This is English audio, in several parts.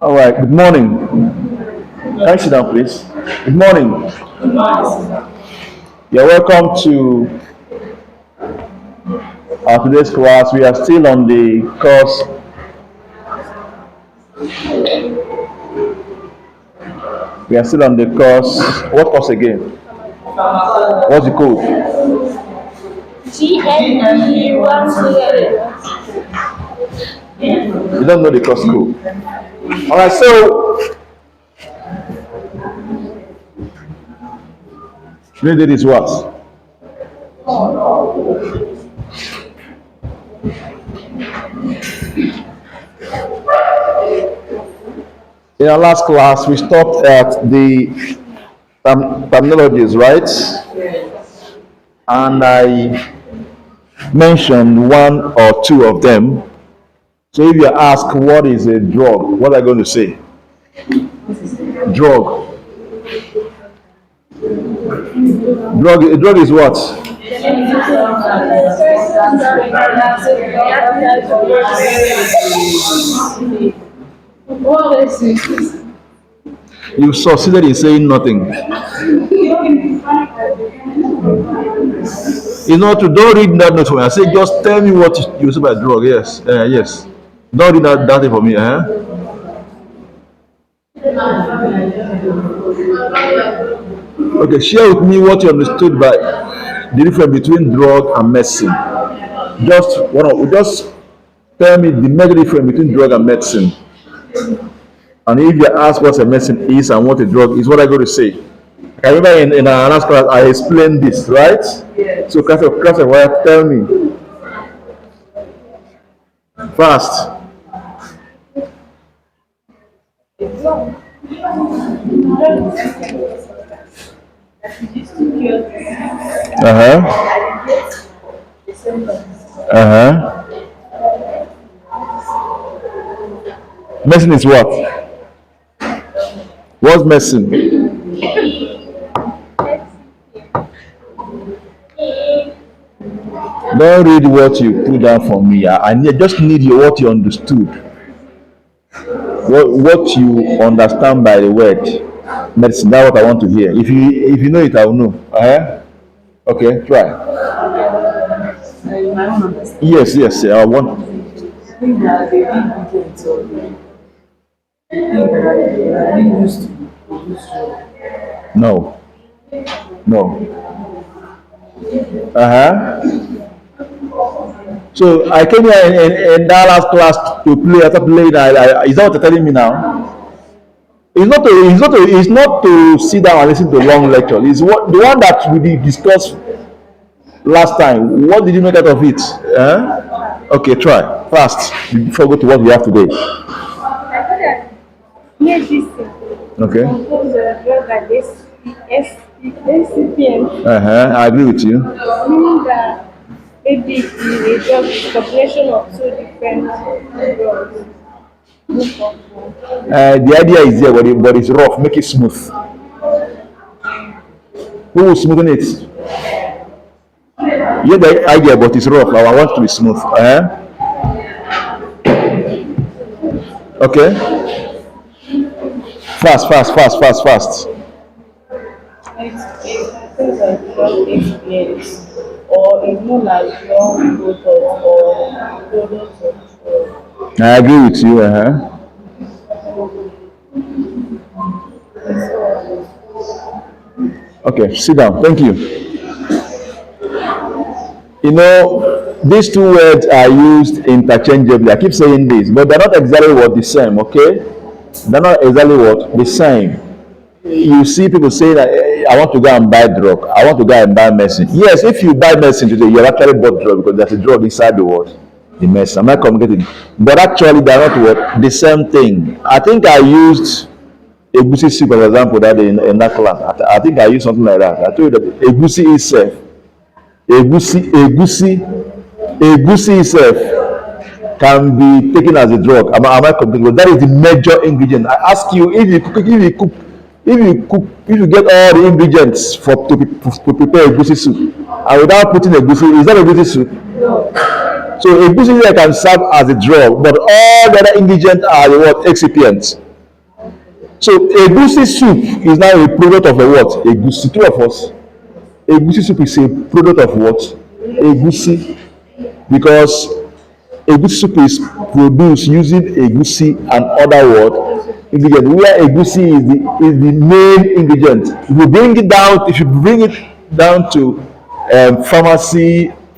All right, good morning. Can I sit down, please? Good morning. You're welcome to our today's class. We are still on the course. We are still on the course. What course again? What's the code? GNE 128. You don't know the course code. All right, so today did is what? In our last class, we stopped at the terminologies, right? And I mentioned one or two of them. So if you ask what is a drug, what are you going to say? Drug. A drug is what? You succeeded in saying nothing. You know, to don't read that note for me. I say, just tell me what you say by drug. Yes, yes. Don't read that thing for me. Okay, share with me what you understood by the difference between drug and medicine. Just tell me the major difference between drug and medicine. And if you ask what a medicine is and what a drug is, what I'm going to say. I remember in our last class I explained this, right? Yes. So class of tell me. Fast. Medicine is what? What's medicine? Don't read what you put down for me. I just need what you understood. What you understand by the word medicine. That's what I want to hear. If you know it, I will know. Okay, try. Yes. I want. No. So I came here in that last class to play. After playing, is that what you're telling me now? It's not to sit down and listen to a long lecture. It's the one that we discussed last time. What did you make out of it? Okay, try fast before we go to what we have today. Okay. I agree with you. Meaning that maybe the drug is a combination of two different drugs. The idea is there, but it's rough. Make it smooth. Who will smoothen it? You have the idea, but it's rough. I want to be smooth. Okay. Fast. Experience, or it's more like long product or product of. I agree with you. Okay, sit down. Thank you. You know, these two words are used interchangeably. I keep saying this, but they're not exactly what the same. Okay, they're not exactly what the same. You see people say that I want to go and buy drug. I want to go and buy medicine. Yes, if you buy medicine today, you have actually bought drug because there's a drug inside the what? The medicine. I'm not communicating. But actually, they're not what? The same thing. I think I used egusi soup as an example that day in that class. I think I used something like that. I told you that egusi itself, egusi itself can be taken as a drug. Am I communicating? That is the major ingredient. I ask you, if you get all the ingredients to prepare egusi soup, and without putting egusi, is that egusi soup? No. So egusi can serve as a drug, but all the other ingredients are the what? Excipients. So egusi soup is now a product of a what? Egusi. Two of us. Egusi soup is a product of what? Egusi. Because egusi soup is produced using egusi and other what ingredient. Where egusi is the main ingredient. If you bring it down to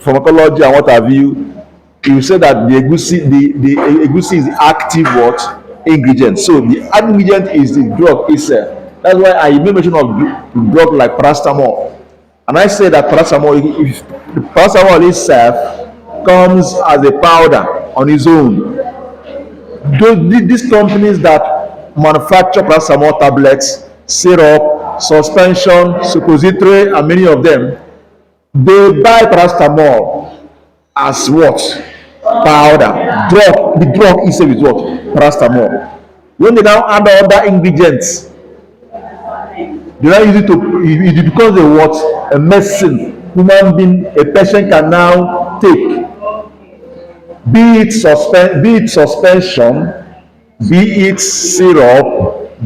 pharmacology and what have you say that the egusi is the active what ingredient. So the ingredient is the drug itself. That's why I made mention of drug like paracetamol. And I say that if the paracetamol itself comes as a powder on its own. These companies that manufacture paracetamol tablets, syrup, suspension, suppository, and many of them, they buy paracetamol as what? Powder. The drug itself is what? Paracetamol. When they now add other ingredients, they now use it becomes a what? A medicine. Human being, a patient can now take. Be it suspension, be it syrup,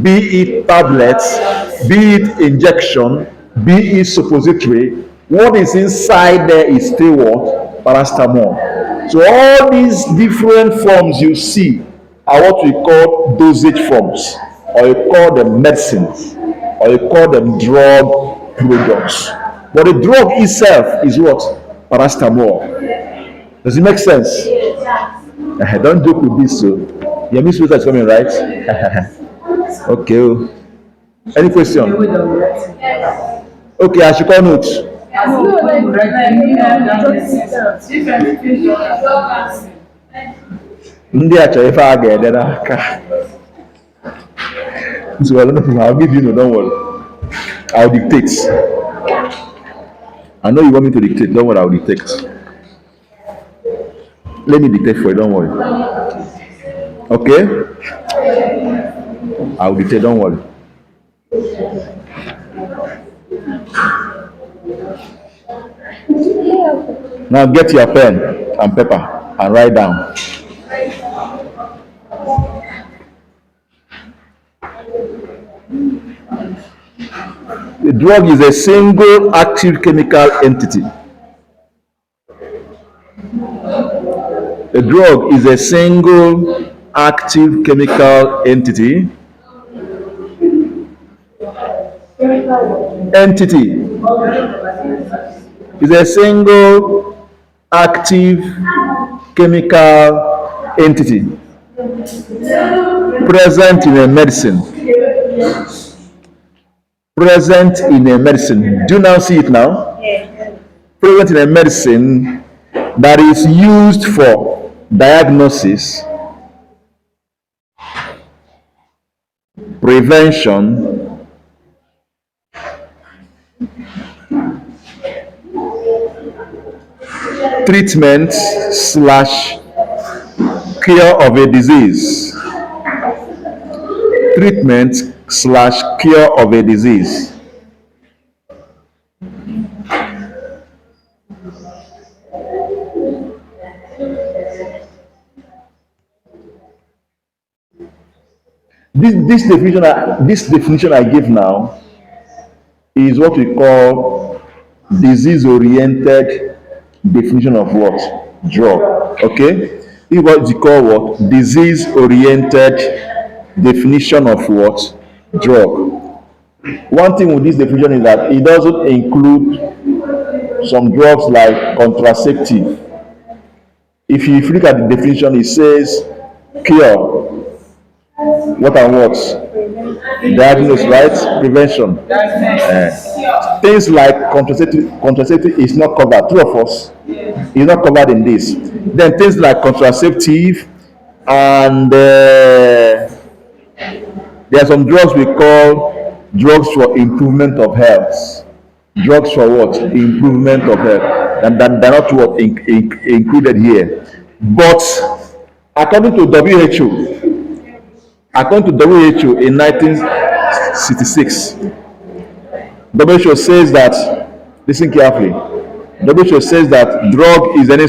be it tablets, be it injection, be it suppository. What is inside there is still what? Paracetamol. So all these different forms you see are what we call dosage forms, or you call them medicines, or you call them drug products. But the drug itself is what? Paracetamol. Does it make sense? Don't joke with this. So your Miss Rita is coming, right? Okay. Any question? Okay, I should call notes. Ndị achọ ife a ga-ede n'aka. So I'll give you no, don't worry. I'll dictate. I know you want me to dictate, don't worry, I'll dictate. Let me dictate for you, don't worry. Okay? I'll dictate, don't worry. Now get your pen and paper and write down. The drug is a single active chemical entity. A drug is a single active chemical entity. Entity is a single active chemical entity present in a medicine. Present in a medicine. Do you now see it now? Present in a medicine that is used for diagnosis, prevention, treatment / cure of a disease. Treatment / cure of a disease. This definition I give now is what we call disease-oriented definition of what? Drug. Okay? This is what we call what? Disease-oriented definition of what? Drug. One thing with this definition is that it doesn't include some drugs like contraceptive. If you look at the definition, it says cure. What and what? Diagnosis, right? Prevention. Things like contraceptive is not covered. Two of us is not covered in this. Then things like contraceptive and there are some drugs we call drugs for improvement of health. Drugs for what? Improvement of health. And they're not what included here. But according to WHO in 1966, WHO says that, listen carefully, WHO says that drug is any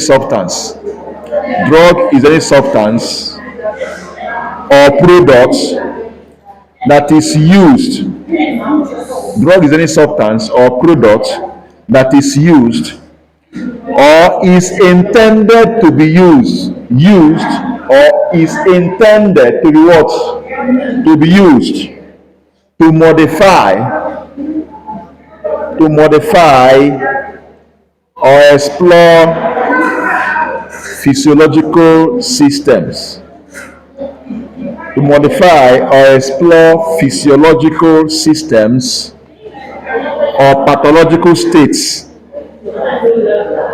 substance or product that is used, drug is any substance or product that is used or is intended to be used or is intended to be what? To be used to modify or explore physiological systems. To modify or explore physiological systems or pathological states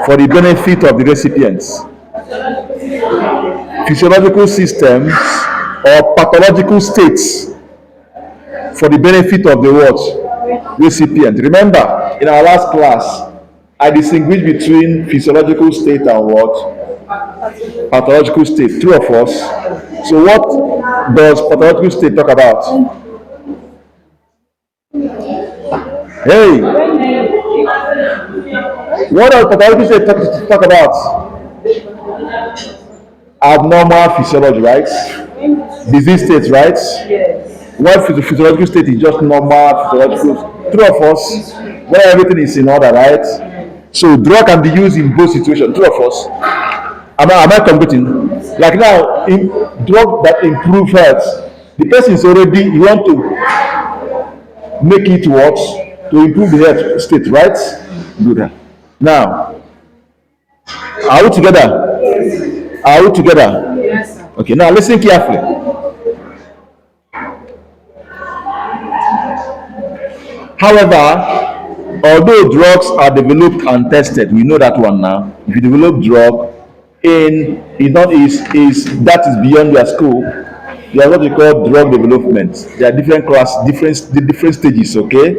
for the benefit of the recipients. Physiological systems or pathological states for the benefit of the what? Recipient. Remember, in our last class, I distinguished between physiological state and what? Pathological state. True or false? So what does pathological state talk about? Hey, what does pathological state talk about? Abnormal physiology, right? Disease states, right? What physiological state is just normal physiological. True or false? Where everything is in order, right? So drug can be used in both situations. True or false? Am I competing? Like now, in drug that improve health, the person is already, you want to make it work to improve the health state, right? Do that. Now, are we together? Are we together? Okay, now listen carefully. However, although drugs are developed and tested, we know that one now. If you develop drug in is not is that is beyond your scope, you are what we call drug development. There are different stages. Okay,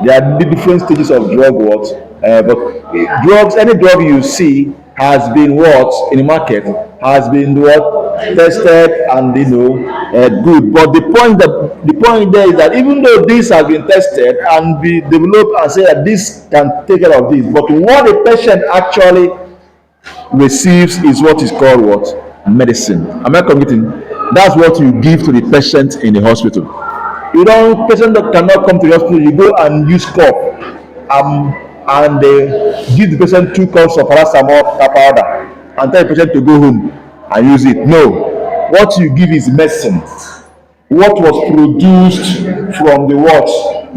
there are different stages of drug work. But drugs, any drug you see has been what in the market has been what tested and good. But the point there is that even though this has been tested and be developed and say that this can take care of this, but what the patient actually receives is what is called what? Medicine. Am I committing? That's what you give to the patient in the hospital. You don't, patient that cannot come to the hospital, you go and use cough and give the patient 2 cups of paracetamol powder and tell the patient to go home and use it. No. What you give is medicine. What was produced from the what?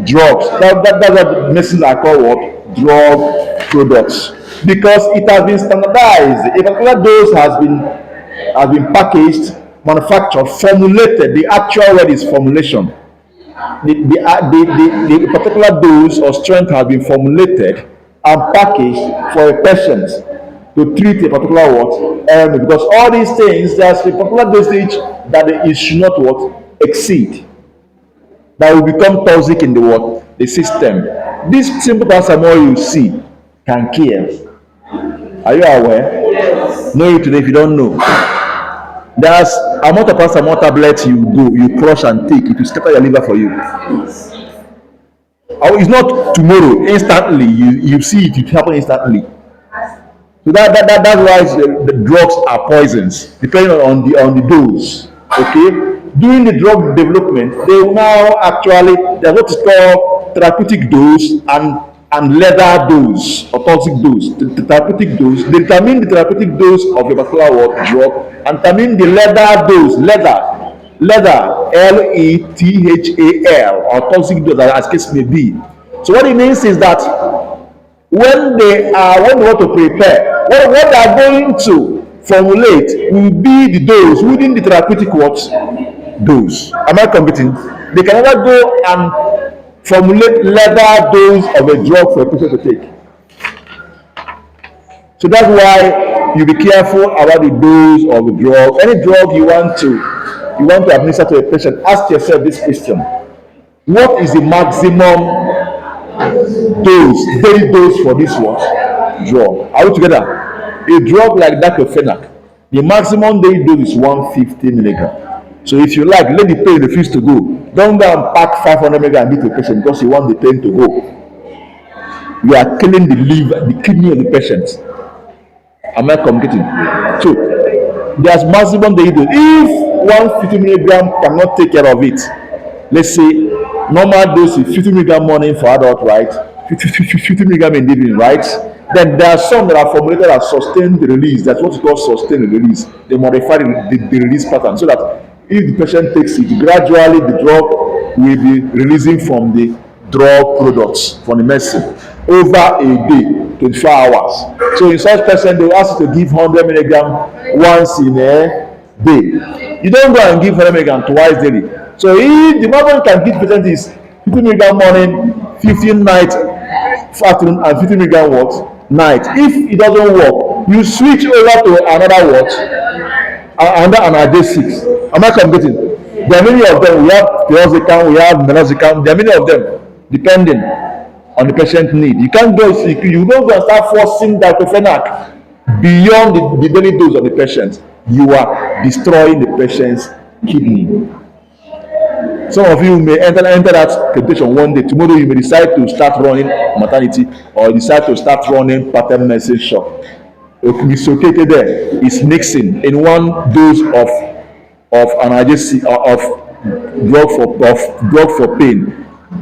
Drugs. That's what medicine are called what? Drug products. Because it has been standardized. A particular dose has been packaged, manufactured, formulated. The actual word is formulation. The particular dose or strength has been formulated and packaged for a patient to treat a particular what? Because all these things, there's a particular dosage that it should not what? Exceed. That will become toxic in the what? The system. This simple paracetamol you see can kill. Are you aware? Yes. Know it today if you don't know. There's amount of paracetamol tablets you crush and take, it will scatter your liver for you. It's not tomorrow, instantly. You see it happen instantly. So that's why the drugs are poisons, depending on the dose. Okay? During the drug development, they will now actually, there's what is called therapeutic dose and leather dose or toxic dose. The therapeutic dose, they determine the therapeutic dose of a particular drug and determine the leather dose, leather, LETHAL, or toxic dose as case may be. So what it means is that when they want to prepare, what they are going to formulate will be the dose within the therapeutic what? Dose. Am I competing? They can never go and formulate leather dose of a drug for a patient to take. So that's why you be careful about the dose of the drug. Any drug you want to administer to a patient, ask yourself this question: what is the maximum dose, daily dose for this drug? Are we together? A drug like diclofenac, the maximum daily dose is 150 milligram. So if you like, let the pain refuse to go. Don't go and pack 500 milligram and give to the patient because you want the pain to go. You are killing the liver, the kidney of the patient. Am I communicating? So there's maximum daily dose. If 150 milligram cannot take care of it, let's say normal dose is 50 milligram morning for adult, right? 50 milligram in the evening, right? Then there are some that are formulated as sustained release. That's what we call sustained release. They modify the release pattern so that if the patient takes it, gradually the drug will be releasing from the drug products, from the medicine, over a day, 24 hours. So in such person, they will ask you to give 100 milligram once in a day. You don't go and give 100 milligram twice daily. So if the maximum you can give patient is 50 milligram morning, 15 night, afternoon, and 50 milligram what? Night. If it doesn't work, you switch over to another what? Another analgesics. Am I committing? There are many of them. We have piroxicam, we have meloxicam. There are many of them, depending on the patient need. You can't go. You don't go and start forcing diclofenac beyond the daily dose of the patient. You are destroying the patient's kidney. Some of you may enter that temptation one day. Tomorrow you may decide to start running maternity or decide to start running pattern medicine shop. Mr. Okeke there is mixing in one dose of analgesic of drug for pain.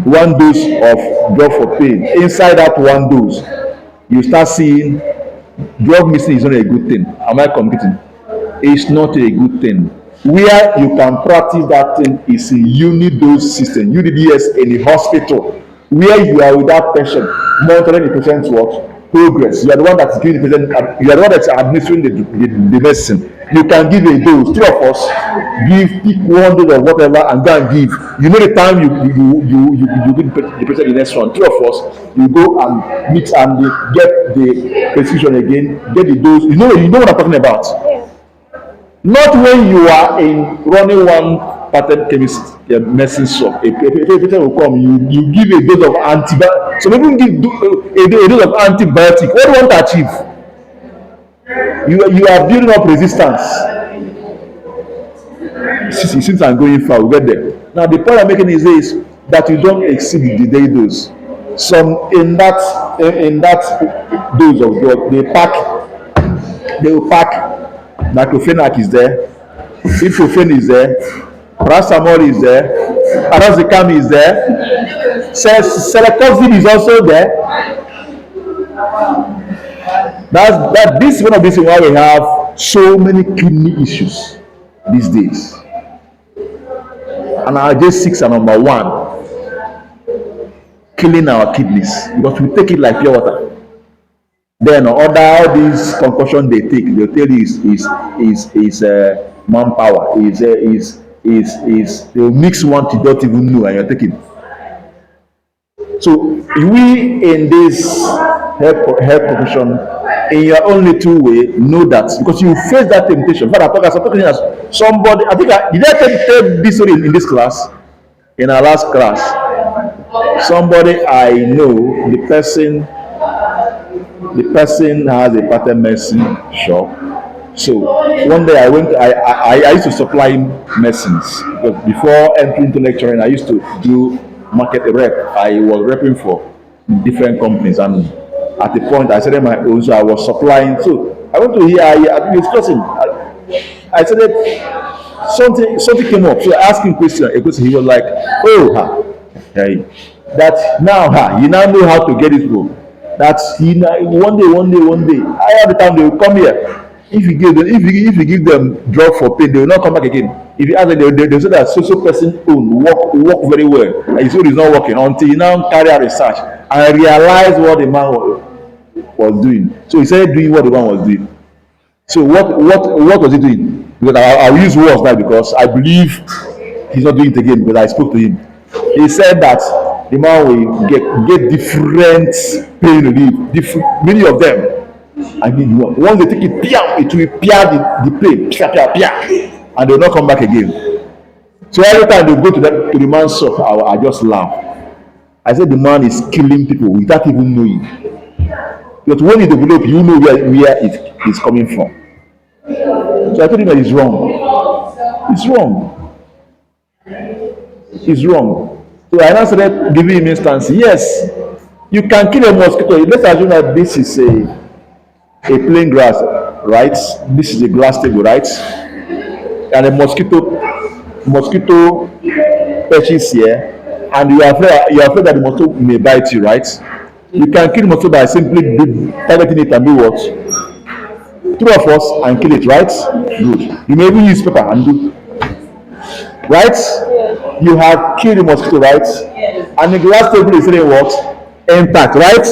One dose of drug for pain. Inside that one dose, you start seeing drug mixing is not a good thing. Am I competing? It's not a good thing. Where you can practice that thing is a unit dose system, UDDS in the hospital, where you are with that patient, monitoring the patient's what? Progress. You are the one that's giving the patient, you are the one that's administering the medicine. You can give a dose. Three of us pick one dose or whatever and go and give. You know the time you give the patient the next one. Three of us, you go and mix and get the prescription again, get the dose. You know what I'm talking about. Not when you are in running one pattern chemist medicine shop. A patient will come, you give a dose of antibiotic. Some people give a dose of antibiotic. What do you want to achieve? You are building up resistance. Since I'm going far, we'll get there. Now the point I'm making is this, that you don't exceed the daily dose. Some in that dose of drug, they will pack diclofenac is there, ibuprofen is there, paracetamol is there, piroxicam is there, celecoxib is also there. This is one of the reasons why we have so many kidney issues these days. And analgesics are number one, killing our kidneys because we take it like pure water. Then all these concussion they take, they'll tell you is manpower, they'll mix one to don't even know and you're taking. So we in this health profession, in your own little way, know that because you face that temptation. In fact, I'm talking as somebody. I think did I tell this story in this class, in our last class? Somebody I know, the person has a pattern medicine shop. So one day I used to supply him medicines. But before entering into lecturing, I used to do market rep. I was repping for different companies, and at the point I started my own, so I was supplying. So I went to hear, I discussing. I said that something came up. So I asked him a question. He was like, "Oh, hey, that now, you now know how to get it through." That's one day. I have the time they will come here. If you give them drug for pain, they will not come back again. If you ask them, they say that social person own work very well, and his own is not working until you now carry out research and realize what the man was doing. So he started doing what the man was doing. So what was he doing? Because I'll use words now because I believe he's not doing it again because I spoke to him. He said that the man will get different pain relief, many of them. I mean, once they take it, it will the pain, and they will not come back again. So every time they go to the man's shop, I just laugh. I said the man is killing people without even knowing. But when you develop, you know where it is coming from. So I told him that it's wrong. It's wrong. It's wrong. So I now started giving him instance. Yes, you can kill a mosquito. Let's assume that this is a plain grass, right? This is a glass table, right? And a mosquito species here, and you are afraid that the mosquito may bite you, right? You can kill the mosquito by simply targeting it and do what? True or false, and kill it, right? Good. You may even use paper and do, right? You have killed the mosquito, right? And the glass table is saying what? Intact, right?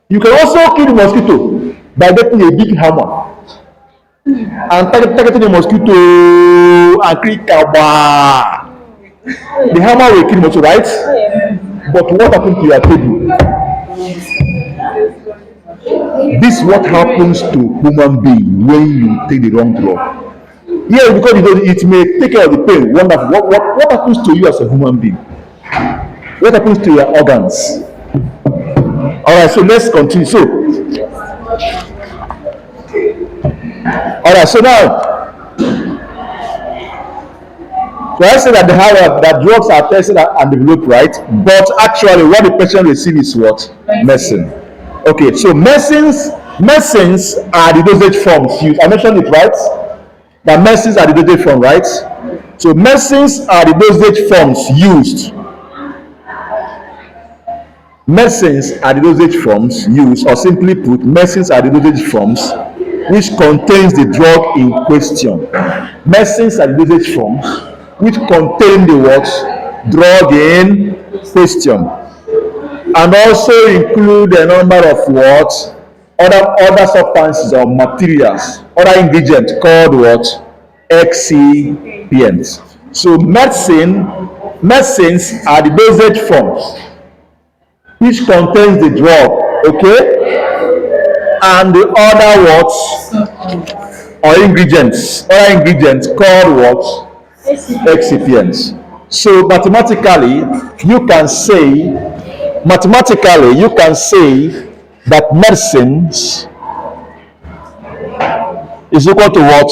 You can also kill the mosquito by getting a big hammer and targeting the mosquito and click kawa. The hammer will kill the mosquito, right? But what happened to your table? This is what happens to human being when you take the wrong drug. Yes, because it may take care of the pain. Wonderful. What happens to you as a human being? What happens to your organs? Alright, so let's continue. So now I say that that drugs are tested and developed, right? But actually what the patient receives is what? Medicine. Okay, so medicines are the dosage forms used. I mentioned it, right? That medicines are the dosage form, right? So medicines are the dosage forms used. Medicines are the dosage forms used, or simply put, medicines are the dosage forms which contains the drug in question. Medicines are the dosage forms which contain the what? Drug in question. And also include a number of what? Other substances or materials, other ingredients called what? Excipients. So medicines are the dosage forms which contains the drug, okay? And the other what? Or ingredients, other ingredients called what? Excipients. So mathematically you can say that medicines is equal to what?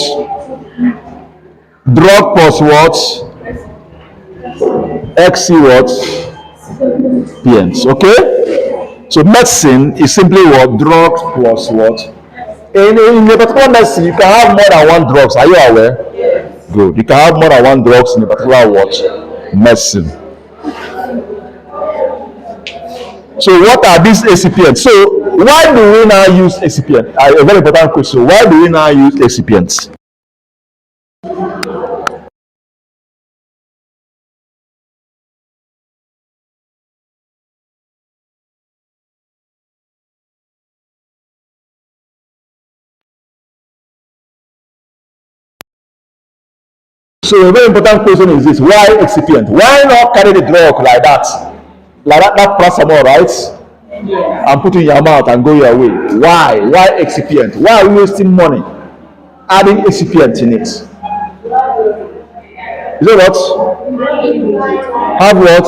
Drug plus what? Excipients. Okay? So medicine is simply what? Drugs plus what? In a particular medicine, you can have more than one drugs. Are you aware? Good. You can have more than one drugs in a particular what? Medicine. So what are these excipients? So why do we now use excipients? A very important question. Why do we now use excipients? So a very important question is this: why excipient? Why not carry the drug like that paracetamol, right? And put it in your mouth and go your way. Why? Why excipient? Why are we wasting money adding excipient in it? Is that what? Have what?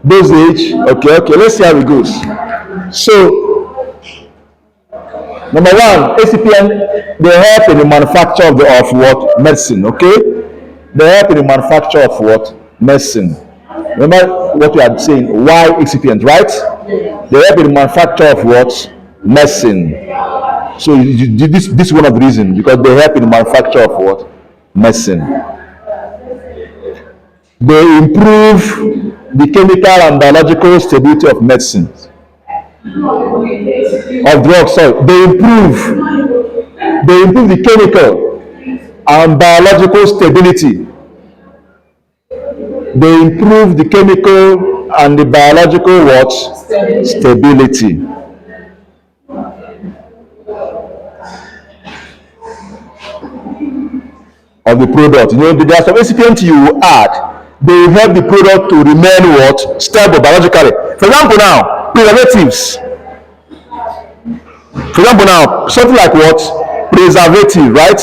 Dosage. Okay. Let's see how it goes. So, number one, excipient, they help in the manufacture of what? Medicine. Okay, they help in the manufacture of what? Medicine. Remember what we are saying? Why excipient, right? They help in the manufacture of what? Medicine. So this is one of the reasons, because they help in the manufacture of what? Medicine. They improve the chemical and biological stability of medicine. Of drugs, sorry. They improve the chemical and biological stability. They improve the chemical and the biological what? Stability. Of the product. You know, there are some excipients you add. They help the product to remain what? Stable biologically. For example now, preservatives. For example now, something like what? Preservative, right?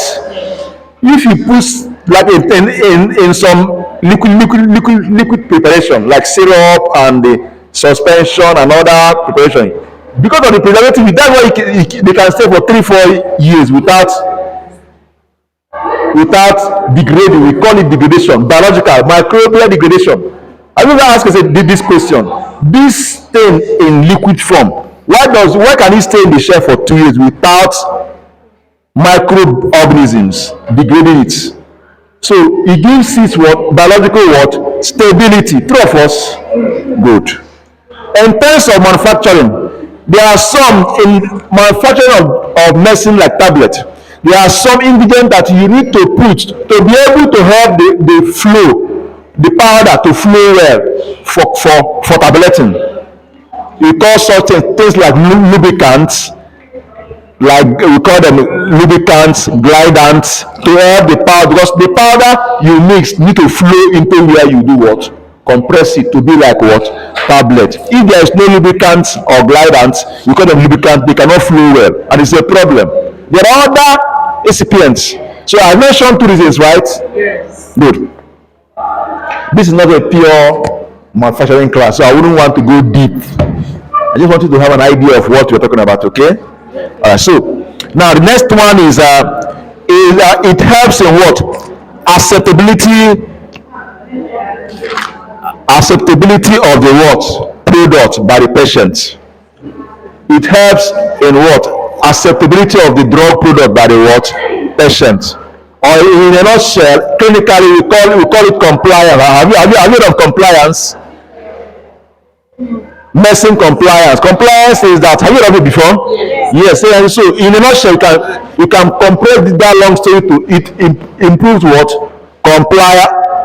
If you put like in some liquid preparation like syrup and the suspension and other preparation, because of the preservative, that's why they can stay for 3-4 years without degrading. We call it degradation, biological, microbial degradation. I will ask this question: this thing in liquid form, why can it stay in the shelf for 2 years without microorganisms degrading it? So it gives it what? Biological what? Stability. True of us? Good. In terms of manufacturing, there are some in manufacturing of medicine like tablet. There are some ingredients that you need to put to be able to have the flow, the powder to flow well for tableting. We call such things like lubricants, like we call them lubricants, glidants, to help the powder, because the powder you mix need to flow into where you do what? Compress it to be like what? Tablet. If there is no lubricants or glidants, we call them lubricants, they cannot flow well, and it's a problem. There are other excipients. So I mentioned two reasons, right? Yes. Good. This is not a pure manufacturing class, so I wouldn't want to go deep. I just want you to have an idea of what we're talking about, okay? So now the next one is it helps in what? Acceptability of the what? Product by the patient. It helps in what? Acceptability of the drug product by the what? Patient. Or in a nutshell, clinically we call it compliance. Have you heard of compliance? Medicine compliance. Compliance is that, have you heard of it before? Yes. Yes. So in a nutshell, you can compress that long story to it improves what?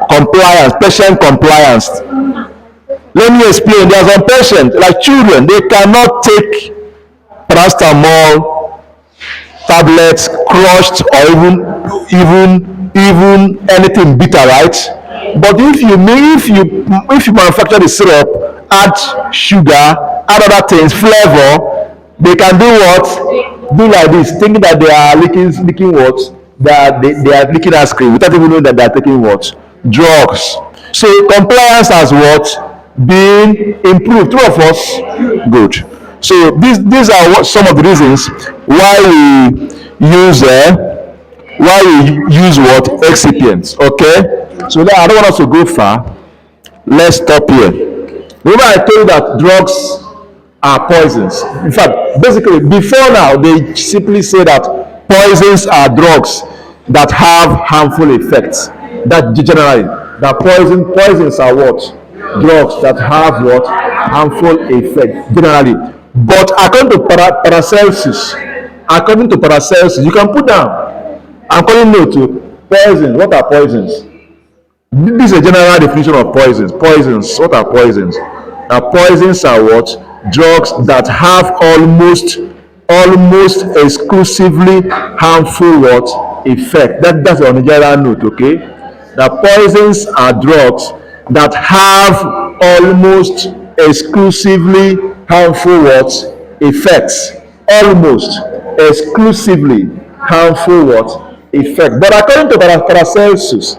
Compliance, patient compliance. Let me explain. There are some patients, like children, they cannot take paracetamol tablets crushed, or even anything bitter, right? But if you manufacture the syrup, add sugar, add other things, flavor, they can do what? Do like this, thinking that they are licking what? That they are licking ice cream without even knowing that they are taking what? Drugs. So compliance has what? Been improved. True of us? Good. So these are some of the reasons why we use what? Excipients. Okay? So I don't want us to go far. Let's stop here. Remember I told you that drugs are poisons. In fact, basically, before now, they simply say that poisons are drugs that have harmful effects. That generally, that poisons are what? Drugs that have what? Harmful effect, generally. But according to Paracelsus, you can put down, I'm calling note to poison. What are poisons? This is a general definition of poisons. Poisons. What are poisons? Now, poisons are what? Drugs that have almost exclusively harmful what? Effect. That's on the general note, okay? Now, poisons are drugs that have almost exclusively harmful what? Effects. Almost exclusively harmful what? Effect. But according to Paracelsus,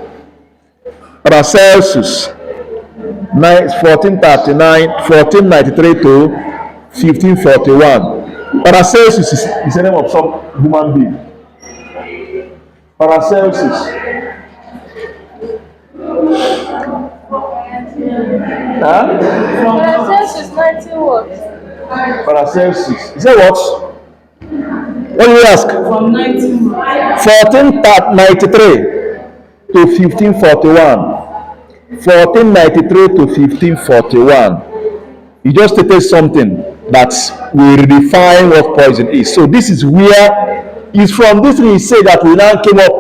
1493 to 1541. Paracelsus is the name of some human being. Paracelsus. Huh? Paracelsus 19 what? Paracelsus. Is that what? What do you ask? From 19 1493 to 1541. 1493 to 1541. He just stated something that will redefine what poison is. So this is where it's from. This thing he said that we now came up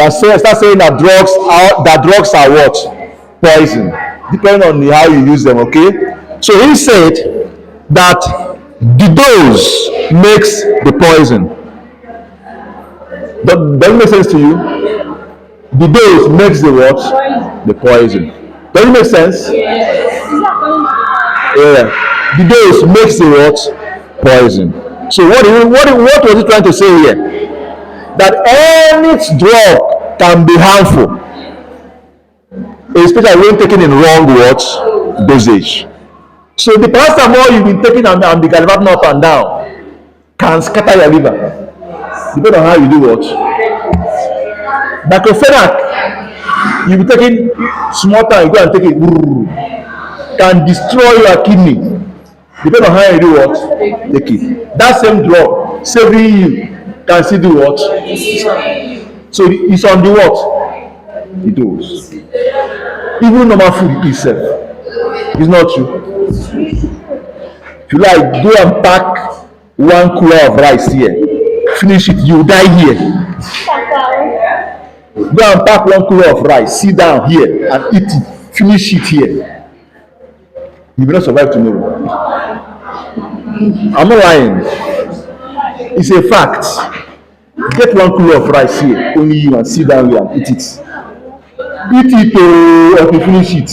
and start saying that drugs are what? Poison, depending on how you use them. Okay. So he said that the dose makes the poison. Does it make sense to you? The dose makes the what? The poison. Does it make sense? Yeah. The dose makes the what? Poison. So what was he trying to say here? That any drug can be harmful, especially when taken in wrong what? Dosage. So the paracetamol you've been taking and the gallivanting up and down can scatter your liver. Depending on how you do what. Diclofenac, you be taking small time, you go and take it, can destroy your kidney. Depending on how you do what, take it. That same drug saving you can still do what. So it's on the what? He does. Even normal food itself. It's not true. If you like, go and pack 1 kilo of rice here. Finish it, you die here. Go and pack 1 kilo of rice, sit down here and eat it. Finish it here. You will not survive tomorrow. I'm not lying. It's a fact. Get 1 kilo of rice here, only you, and sit down here and eat it. Eat it or you finish it.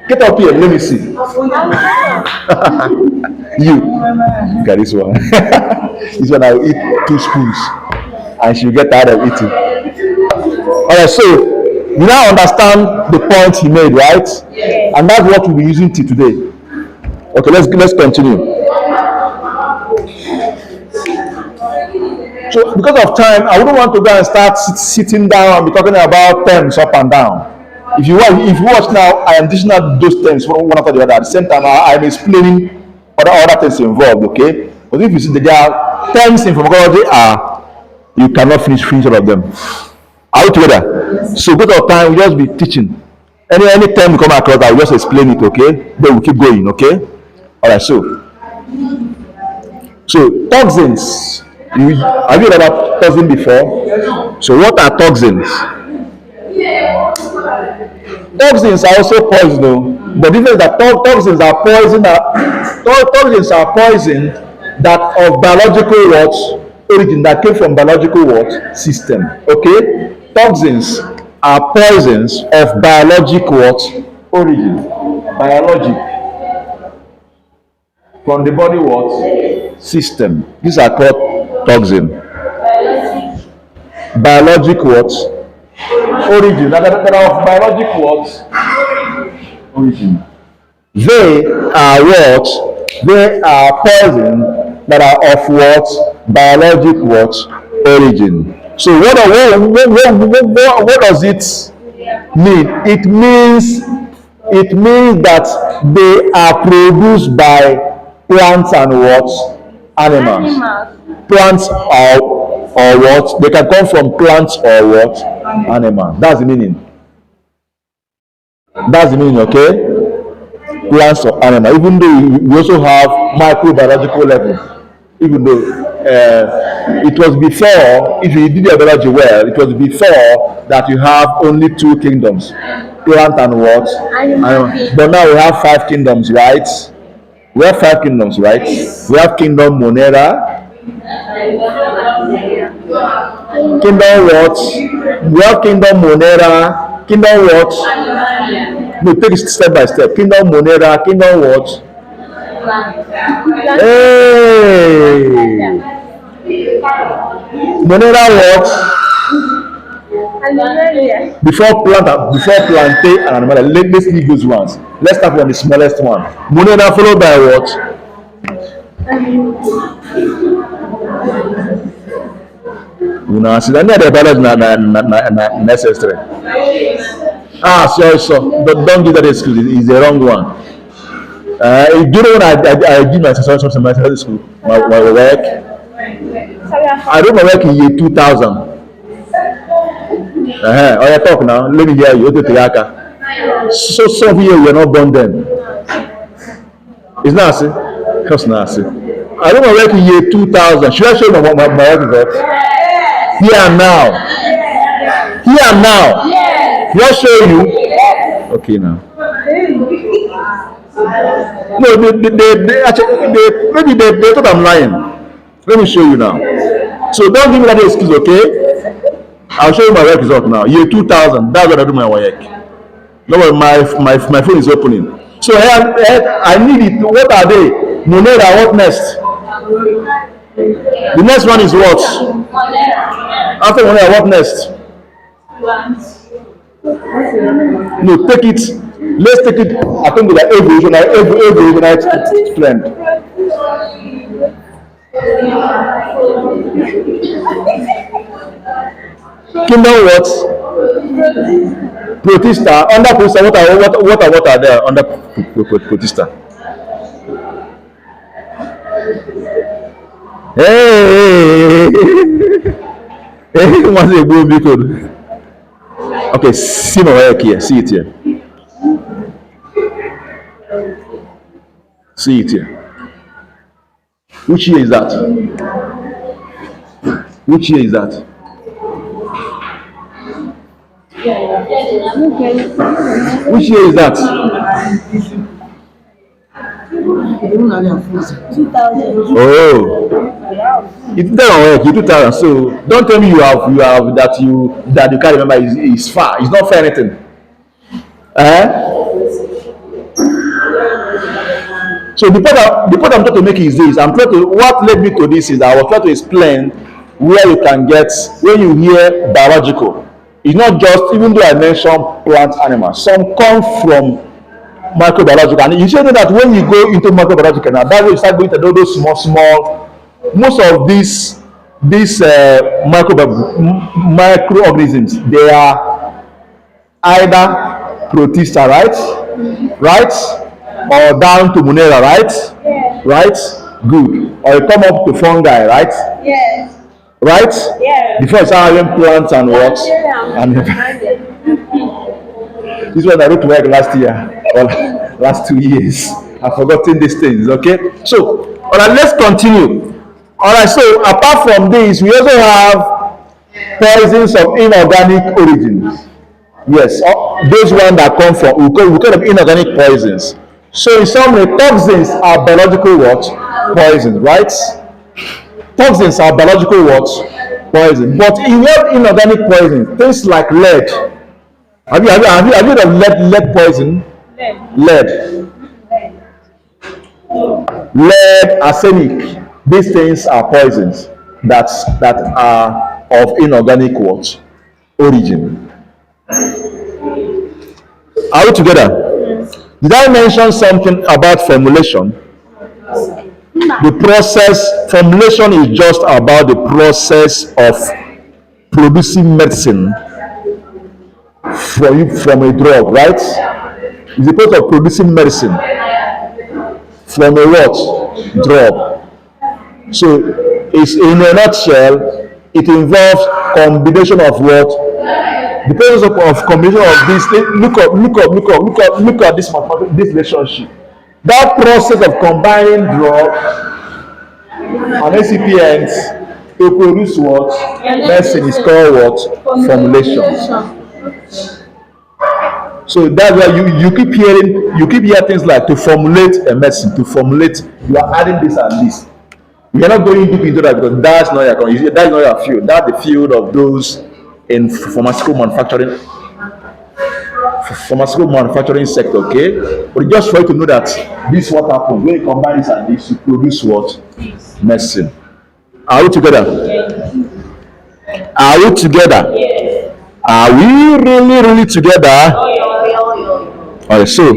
Get up here, let me see. You. Look at this one. This one I will eat 2 spoons and she'll get tired of eating. Alright, so you now understand the point he made, right? And that's what we'll be using till today. Okay, let's continue. So because of time, I wouldn't want to go and start sitting down and be talking about terms up and down. If you watch now, I am teaching out those terms one after the other. At the same time, I'm explaining other things involved. Okay, but if you see there are terms in pharmacology, you cannot finish all of them. Are we together? So because of time, we just be teaching. Any term we come across, I will just explain it. Okay, then we keep going. Okay. All right. So toxins. Have you heard about toxin before? So what are toxins? Toxins are also poison, though. The difference is that toxins are poison. Toxins are poison that of biological origin, that came from biological system. Okay, toxins are poisons of biological origin. Biologic from the body system. These are called toxin. Biologic origin. That are of biologic origin. They are They are poison that are of biologic origin. So what does it mean? It means that they are produced by plants and animals. Plants or what? They can come from plants or animals. That's the meaning. Okay? Plants or animals. Even though we also have microbiological level. Even though it was before, if you did your biology well, it was before that you have only 2 kingdoms. Plant and animal. But now we have 5 kingdoms, right? We have 5 kingdoms, right? We have kingdom Monera. Kingdom We have kingdom Monera. Kingdom No, take it step by step. Kingdom Monera. Kingdom Hey! Monera Before plantain and animal. Let's leave those ones. Let's start from the smallest one. Monera followed by what? See, I need the balance necessary. So but don't give that excuse. It's the wrong one. You know when I did my session from my school, my work. I did my work in year 2000. Oh, you talk now. Let me hear you. So some of you were not born then. It's not see. Cause not see. I did my work in year 2000. Should I show you my work result? Here and now. Should I show you? Okay now. No, they actually maybe they thought I'm lying. Let me show you now. So don't give me that excuse, okay? I'll show you my work result now. Year 2000. That's what I do my work. No, my phone is opening. So I need it. What are they? Monera. What next? The next one is what? After Monera, what next? No, take it. Let's take it. I think with every trend. Kingdom what? Protista. Under Protista, what are there under Protista? Hey, what's a good because Okay, see my work here. See it here. See it here. Which year is that? Which year is that? Which year is that? 2000. Oh, it did not work. You 2000. So don't tell me you have that you can't remember. Is far. It's not fair anything. Eh? So the point I'm trying to make is this. What led me to this is I was trying to explain where you can get when you hear biological. It's not just, even though I mentioned plant animals, some come from microbiological. And you should know that when you go into microbiological now, that's when you start going to those small, most of these microorganisms, they are either protista, right, or down to monera, Yes. right, good, or you come up to fungi, right, Yes. right, Yes. before you start having plants and what, and this one I wrote to work last year or last 2 years. I've forgotten these things. Okay, so all right, let's continue. All right, so apart from this, we also have poisons of inorganic origins. Yes, those ones that come from we call them inorganic poisons. So in summary, toxins are biological what? Poisons, right? Toxins are biological what? Poison. But in what inorganic poison, things like lead. Have you heard of lead poison? Lead. Lead, arsenic. These things are poisons that are of inorganic what? Origin. Are we together? Did I mention something about formulation? The process, formulation is just about the process of producing medicine from a drug, right? It's the process of producing medicine from a what? Drug. So it's in a nutshell, it involves combination of what? The process of combination of this. Look at this relationship. That process of combining drugs and excipients to produce what? Medicine is called what? Formulation. So that's why you keep hearing things like to formulate a medicine, to formulate, you are adding this and this. We are not going deep into that because that's not your field. That's the field of those in pharmaceutical manufacturing sector, okay? But just for you to know that this is what happens when you combine this and this, you produce what? Medicine. Are we together? Are we together? Are we really together? Alright, so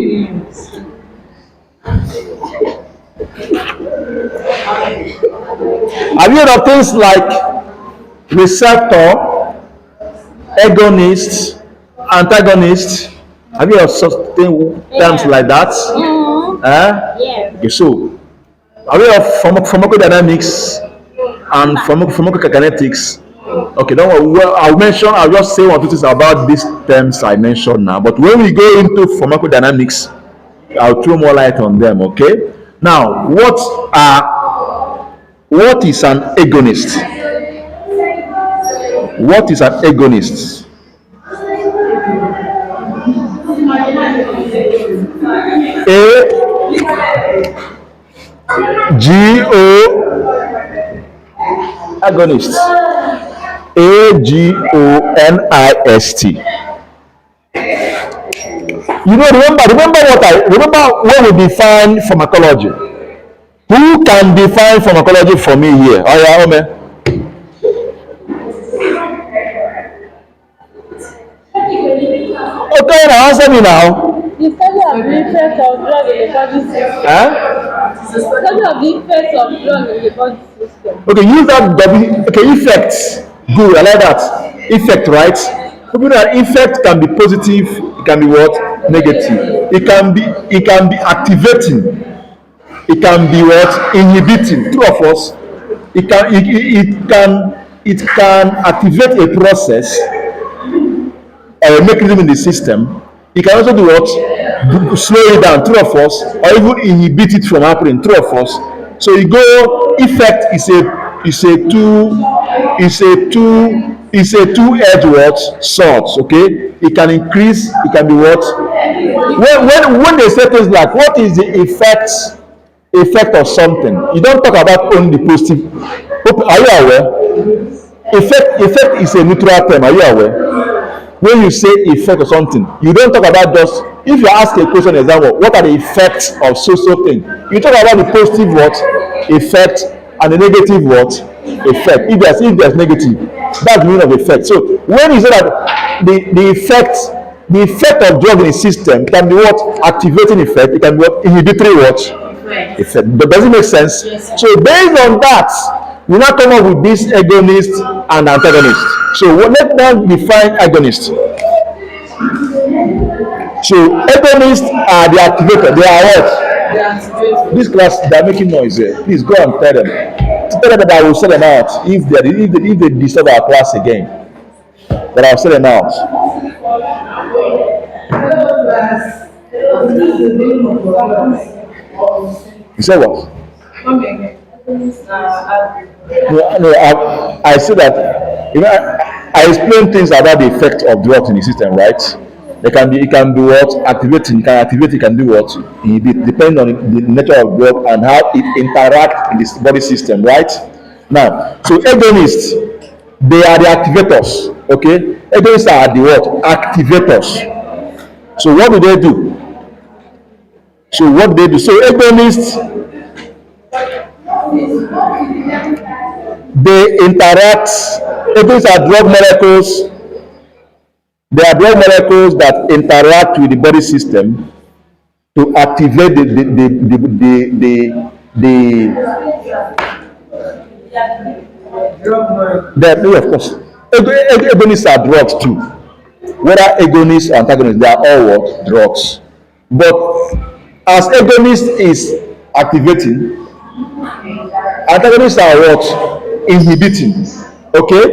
have you heard of things like receptor, agonist, antagonist? Have you heard of such terms like that? Yes. Okay, so have you heard of pharmacodynamics and pharmacokinetics? Okay, don't worry. Well, I'll just say one or two things about these terms I mentioned now. But when we go into pharmacodynamics, I'll throw more light on them. Okay. Now, what is an agonist? What is an agonist? Agonist. Agonist. Remember when we define pharmacology. Who can define pharmacology for me here? Oh yeah, Ome. Okay, now answer me now. The study of the effect of drug in the body system. The study of the effect of drug in the body system. Okay, use that W. Okay, effect. Good, I like that. Effect, right? People that effect can be positive, it can be what? Negative. It can be activating. It can be what? Inhibiting. True of us. It can activate a process or a mechanism in the system, it can also do what? Slow it down, true or false, or even inhibit it from happening, true or false. So you go, effect is a two-edged what? Sword, okay? It can increase, it can be what? When they say things like, what is the effect of something, you don't talk about only the positive. Are you aware? Effect is a neutral term. Are you aware? When you say effect of something, you don't talk about just, if you ask a question example, what are the effects of so thing, you talk about the positive what? Effect, and the negative what? Effect. If there's negative, that's the meaning of effect. So when you say that the effect of drug in the system can be what? Activating effect, it can be what? Inhibitory what? Effect. But does it make sense? So based on that, we now come up with this agonist and antagonist. So let us define agonist. So agonists are the activator. They are what? This class, they are making noise here. Please go and tell them. Tell them that I will sell them out if they disturb our class again. That I will sell them out. You said what? No, I said that, I explained things about the effect of drugs in the system, right? It can be what? Activating, it can activate, it can do what? Inhibit, depending on the nature of drug and how it interacts in the body system, right? Now, so agonists, they are the activators, okay? Agonists are the what? Activators. So what do they do? So agonists, they interact. Agonists are drug molecules. They are drug molecules that interact with the body system to activate of course. Agonists are drugs too. Whether agonists or antagonists, they are all what? Drugs. But as agonist is activating, antagonists are what? Inhibiting. Okay?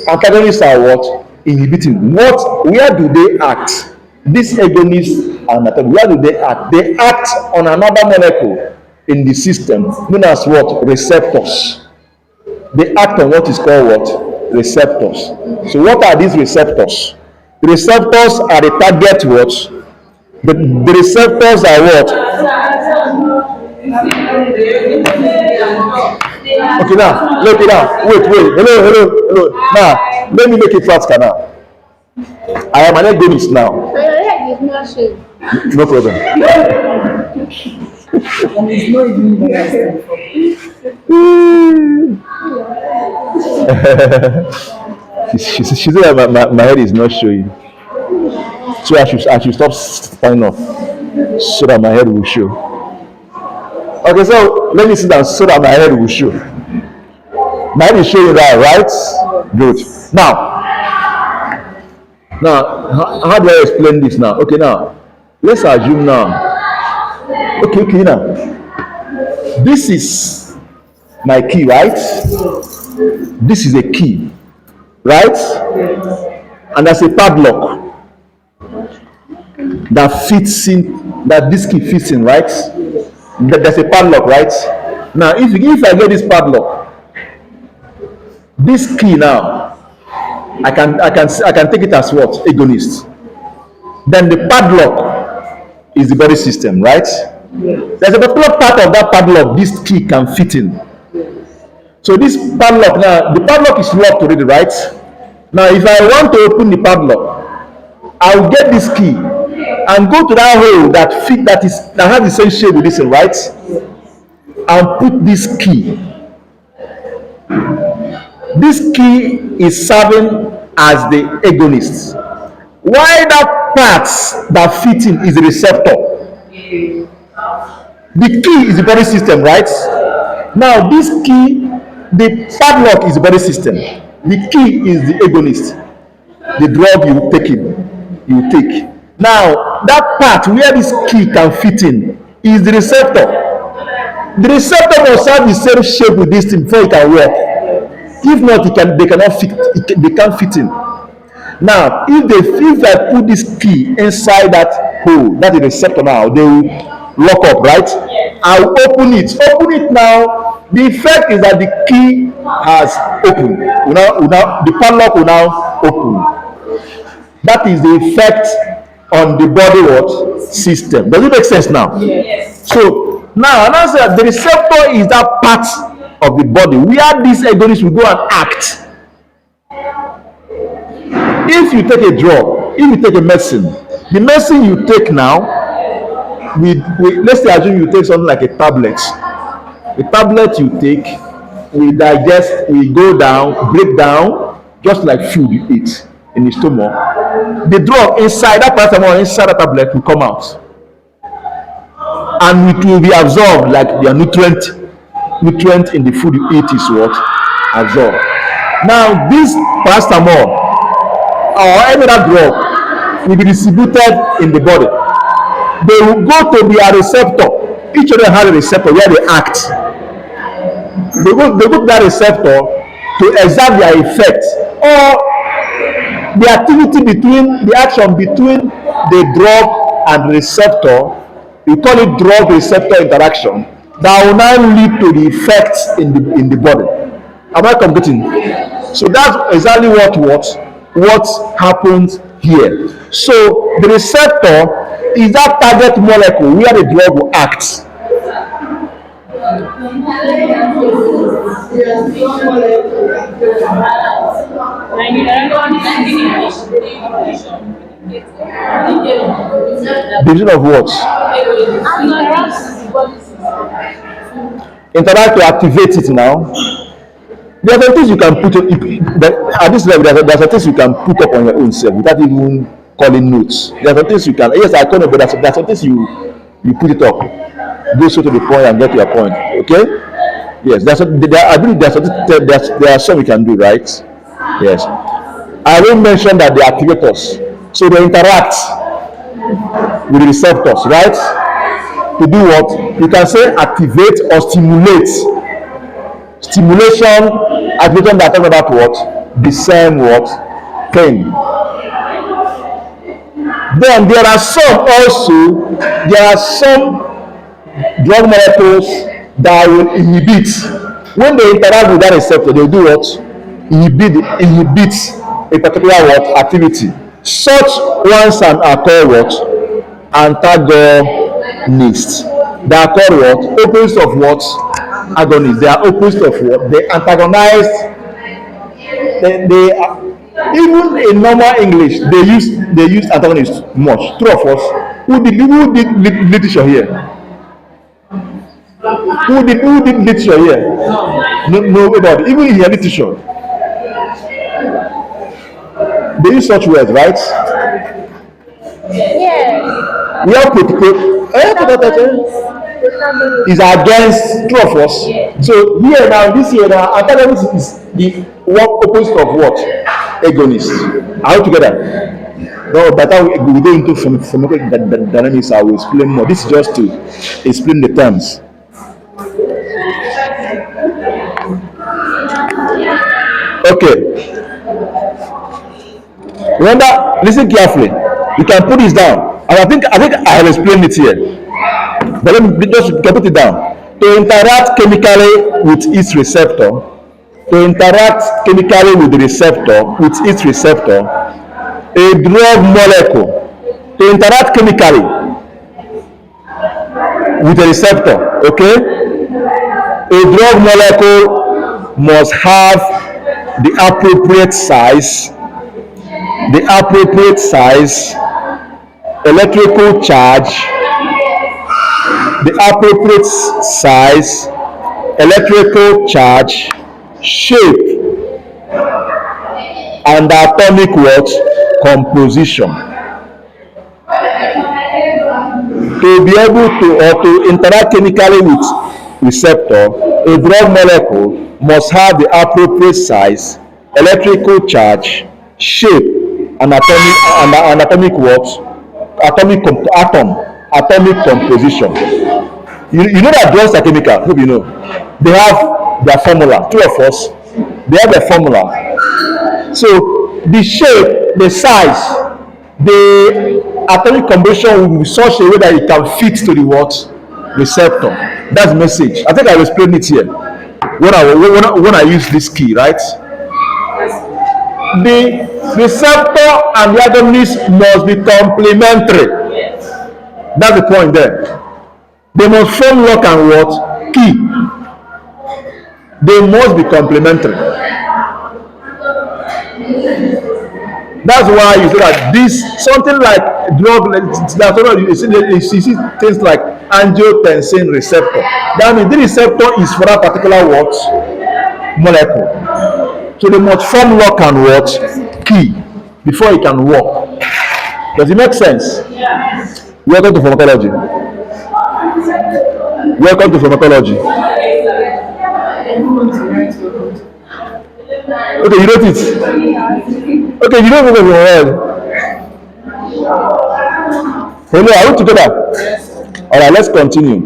Antagonists are what? Inhibiting. Where do they act? These agonists and antagonists, where do they act? They act on another molecule in the system known as what? Receptors. They act on what is called what? Receptors. So what are these receptors? The receptors are the target what? The receptors are what? Okay, now, look it now. Wait. Hello. Now, let me make it faster now. I am an agonist now. No problem. she said that my head is not showing. So I should stop standing up so that my head will show. Okay, so let me sit down so that my head will show. My head is showing that, right? Good. Now, how do I explain this now? Okay, now, let's assume now. Okay, now. This is my key, right? This is a key, right? And there's a padlock that fits in, that this key fits in, right? There's a padlock, right? Now, if I get this padlock, this key now, I can take it as what? Agonist. Then the padlock is the body system, right? There's a particular part of that padlock this key can fit in. So this padlock now, the padlock is locked already, right? Now, if I want to open the padlock, I'll get this key and go to that hole that has the same shape with this one, right? And put this key. This key is serving as the agonist. Why that part that fits in is the receptor? The key is the body system, right? Now this key, the padlock is the body system. The key is the agonist. The drug you take. Now that part where this key can fit in is the receptor. The receptor must have the same shape with this thing before it can work. If not, they can't fit in. Now, if I put this key inside that hole, that is the receptor now, they will lock up, right? I'll open it. Open it now. The effect is that the key has opened. The padlock will now open. That is the effect on the body what system. Does it make sense now? Yes. So now, the receptor is that part of the body where this agonist will go and act. If you take a drug, if you take a medicine, the medicine you take now, let's say assume you take something like a tablet. The tablet you take will digest, will go down, break down, just like food you eat in the stomach. The drug inside that paracetamol inside the tablet will come out, and it will be absorbed like the nutrient in the food you eat is what absorbed. Now this paracetamol or any other drug will be distributed in the body. They will go to their receptor. Each of them has a receptor where they act. They go to that receptor to exert their effect, or the activity between the action between the drug and receptor. We call it drug receptor interaction. That will now lead to the effects in the body. Am I completing? So that's exactly what happens here. So the receptor is that target molecule where the drug will act. Division of what? Interact to activate it now. There are some things you can put at this level. There are some things you can put up on your own self without even calling notes. There are some things you can. Yes, I told you, but there are some things you put it up. Go straight to the point and get to your point. Okay? Yes, I believe there are some you can do, right? Yes. I will mention that they activate us, so they interact with the receptors, right? To do what? You can say activate or stimulate. Stimulation, activation that talk about what? The same what? Pain. Then there are some drug molecules that will inhibit. When they interact with that receptor, they do what? Inhibit a particular what? Activity. Such ones are called what? Antagonists. They are called what? Opposites of what? Agonists. They are opposites of what? They antagonize. Even in normal English, they use antagonists much. True of us. Who did literature here? Who did literature here? Nobody. Even in your literature, they use such words, right? Yeah. We have is against two of us. So here now, this year now, antagonist is the opposite of what? Agonist. Are we together? No, by the time we go into pharmacological dynamics, I will explain more. This is just to explain the terms. Okay. Remember, listen carefully. You can put this down. And I think I have explained it here. But let me just put it down. To interact chemically with its receptor, with its receptor, a drug molecule to interact chemically with a receptor, okay? A drug molecule must have the appropriate size, electrical charge, the appropriate size, electrical charge, shape, and the atomic what? Composition. To be able to interact chemically with receptor, a drug molecule must have the appropriate size, electrical charge, shape, and atomic what? Atomic composition. You know that drugs are chemical. Hope you know. They have their formula. Two of us, they have their formula. So the shape the size, the atomic combination will be such a way that it can fit to the what? Receptor. That's the message. I think I've explained it here. When I use this key, right? The receptor and the agonist must be complementary. That's the point there. They must form lock and what? Key. They must be complementary. That's why you say that this something like drug. You see things like angiotensin receptor. That means the receptor is for that particular what molecule. So they must form lock and what key before it can work. Does it make sense? Welcome to pharmacology. Welcome to pharmacology. Okay, you wrote it. Okay, you don't know from well. Hello, are we together? All right, let's continue.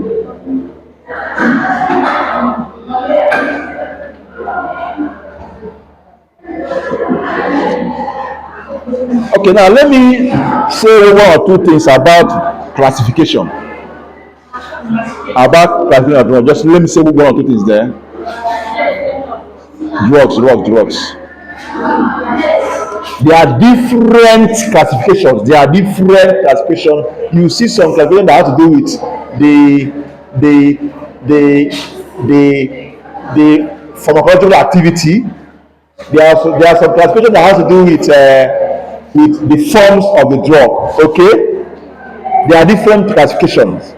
Okay, now let me say one or two things about classification. Just let me say one or two things there. Drugs. There are different classifications. You see some classification that have to do with the pharmacological activity. There are some classifications that have to do with the forms of the drug. Okay, there are different classifications.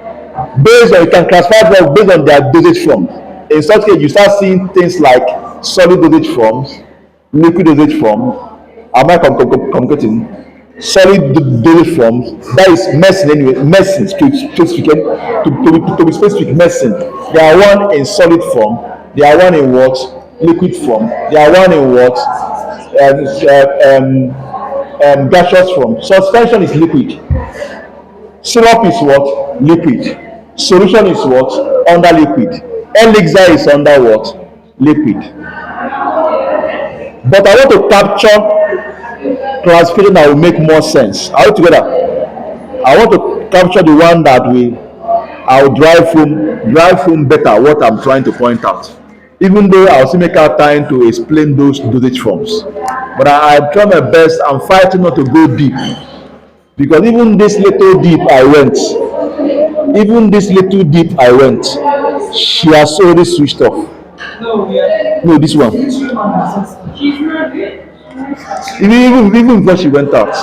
You can classify drugs based on their dosage form. In such case, you start seeing things like solid dosage forms, liquid dosage form. Am I communicating? Solid dosage forms. That is medicine anyway. Medicine to be specific. Medicine. There are one in solid form. There are one in what? Liquid form. There are one in what? Gaseous form. Suspension is liquid. Syrup is what? Liquid. Solution is what? Under liquid. Elixir is under what? Liquid. But I want to capture classification that will make more sense. Are we together? I want to capture the one that I will drive home better what I'm trying to point out. Even though I'll still make out time to explain those dosage forms. But I try my best. I'm fighting not to go deep. Because even this little deep I went, she has already switched off. No, this one. Even before she went out.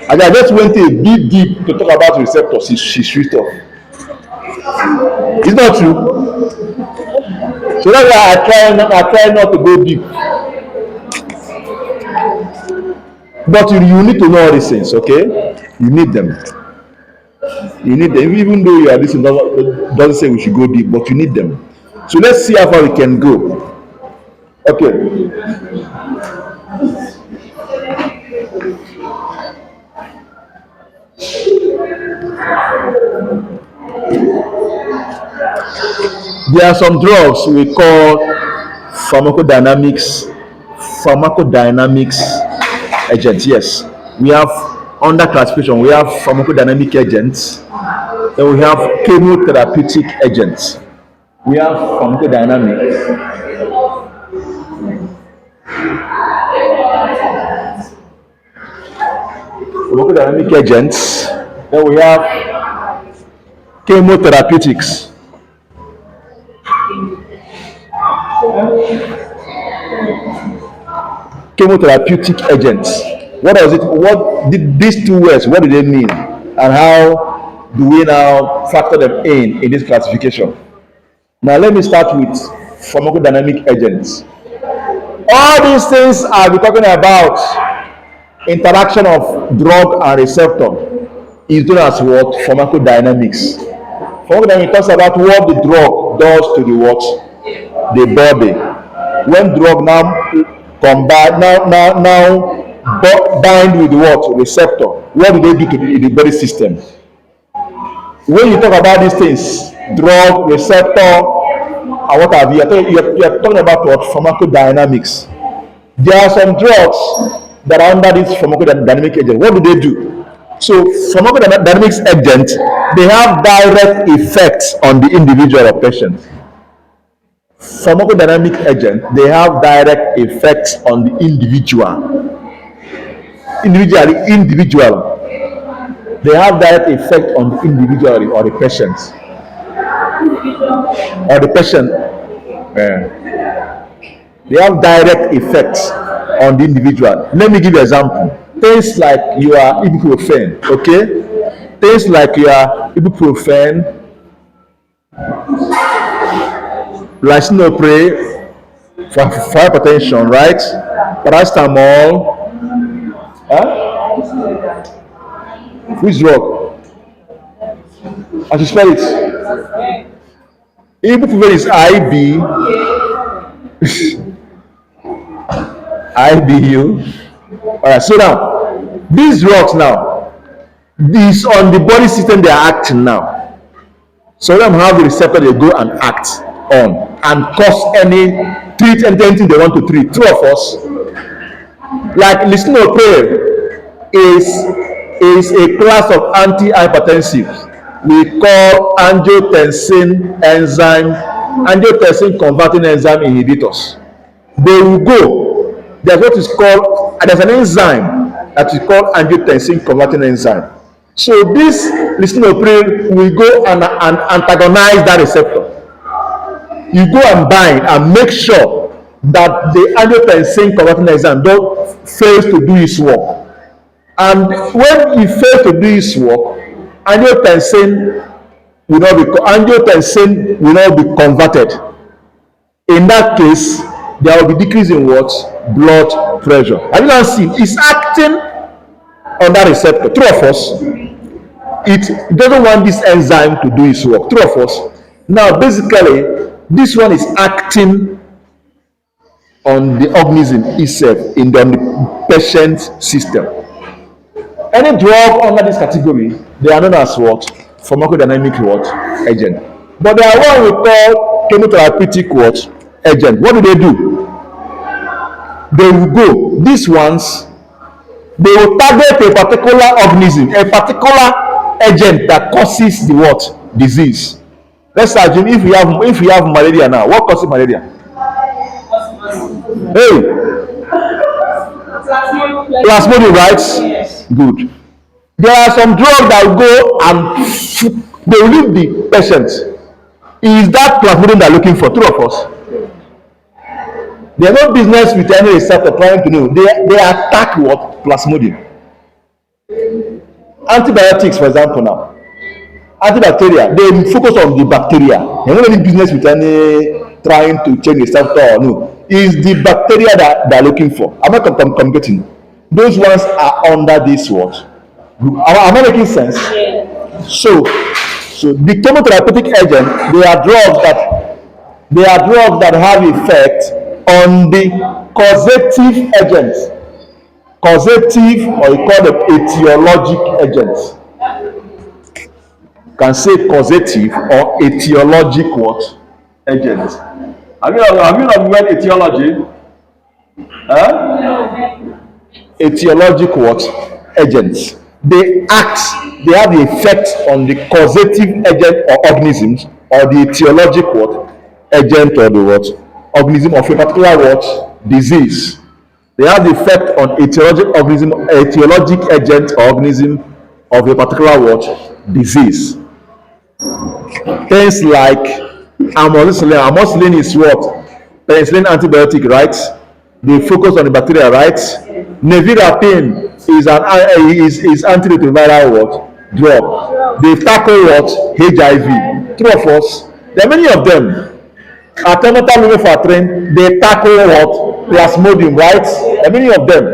And I just went a bit deep to talk about receptors. She switched off. It's not true. So that's why I try not to go deep. But you need to know all these things, okay? You need them. Even though you are listening, doesn't say we should go deep, but you need them. So let's see how far we can go. Okay. There are some drugs we call pharmacodynamics agents. Yes, we have under classification. We have pharmacodynamic agents, then we have chemotherapeutic agents. We have pharmacodynamics. Pharmacodynamic agents. Then we have chemotherapeutics. Chemotherapeutic agents. What does it? What did these two words? What do they mean? And how do we now factor them in this classification? Now let me start with pharmacodynamic agents. All these things I'll be talking about interaction of drug and receptor is known as what? Pharmacodynamics. Pharmacodynamics talks about what the drug does to the what? The body. When drug now bind with what? Receptor. What do they do to the body system? When you talk about these things, drug, receptor, and what have you, you're talking about what? Pharmacodynamics. There are some drugs that are under this pharmacodynamic agent. What do they do? So pharmacodynamics agents, they have direct effects on the individual or patient. Pharmacodynamic agent, they have direct effects on the individual. They have direct effect on the individual or the patient. Or the patient. They have direct effects on the individual. Let me give you an example. Things like your ibuprofen, okay? Things like your ibuprofen, lisinopril for hypertension, right? Paracetamol, which drug? I should spell it. Ibuprofen is IB, IBU. Alright, so now these drugs now, this on the body system they are acting now. So them have the receptor they go and act on and cause treat anything they want to treat. True of us. Like lisinopril is a class of antihypertensives we call angiotensin converting enzyme inhibitors. They will go, there's what is called, there's an enzyme that is called angiotensin converting enzyme. So this lisinopril will go and antagonize that receptor. You go and bind and make sure that the angiotensin converting enzyme fails to do its work. And when it fails to do its work, angiotensin will not be converted. In that case, there will be decrease in what? Blood pressure. Have you not seen? It's acting on that receptor. True of us. It doesn't want this enzyme to do its work. True of us. Now, basically, this one is acting on the organism itself in the patient system. Any drug under this category, they are known as what? Pharmacodynamic what? Agent. But there are one we call chemotherapeutic what? Agent. What do? They will go, these ones, they will target a particular organism, a particular agent that causes the what? Disease. Let's assume if you have malaria now, what causes malaria? Hey, plasmodium, right? Yes. Good. There are some drugs that will go and they will leave the patient. Is that plasmodium they're looking for? True of us. They have no business with any receptor trying to know. They attack what? Plasmodium. Antibiotics, for example, now. Antibacterial, they focus on the bacteria. They don't have any business with any trying to change receptor or no. Is the bacteria that they're looking for. I'm not communicating. Those ones are under this what? Am I making sense? So the chemotherapeutic agent, they are drugs that have effect on the causative agents. Causative, or you call them etiologic agents. You can say causative or etiologic what? Agents. Have you not read etiology? Etiologic what? Agents. They have the effect on the causative agent or organisms, or the etiologic what? Agent or the what? Organism of a particular what? Disease. They have the effect on etiologic agent or organism of a particular what? Disease. Things like amoxicillin. Amoxicillin is what? Penicillin antibiotic, right? They focus on the bacteria, right? Nevirapine is antiretroviral what? Drug. They tackle what? HIV. True of us. There are many of them. Artemether lumefantrine, they tackle what? Plasmodium, right? There are many of them.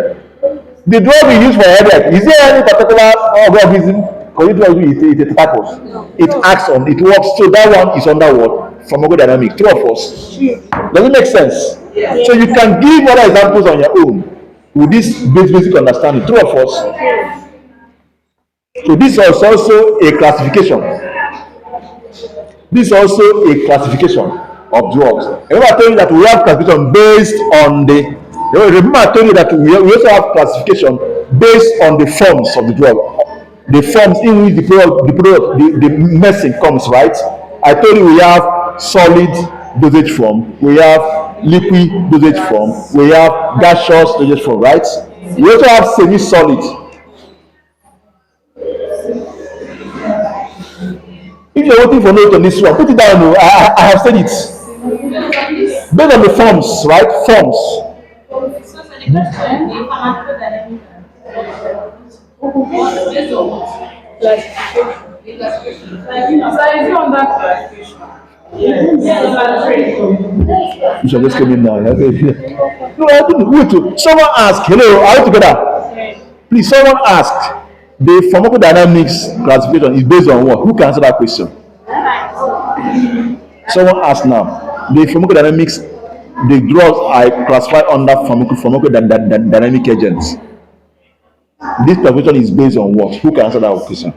The drug we use for headache, is there any particular organism? It tackles. It acts on, it works. So that one is under what? Pharmacodynamic. True of us. Does it make sense? Yeah. So you can give other examples on your own with this basic understanding. True of us. So this is also a classification. This is also a classification of drugs. Remember I told you that we have classification based on the Remember, I told you that we also have classification based on the forms of the drug, the forms in which the medicine comes, right? I told you we have solid dosage form, we have liquid dosage form, we have gaseous dosage form, right? We also have semi-solid. If you're waiting for note on this one, put it down. Oh, I have said it. Based on the forms, right? Forms. You should just come in now. No, I didn't. Wait. Someone asked. Hello, are you together? Please, someone asked. The pharmacodynamics classification is based on what? Who can answer that question? Someone asked now. The pharmacodynamics, the drugs are classified under pharmacodynamic agents. This classification is based on what? Who can answer that question?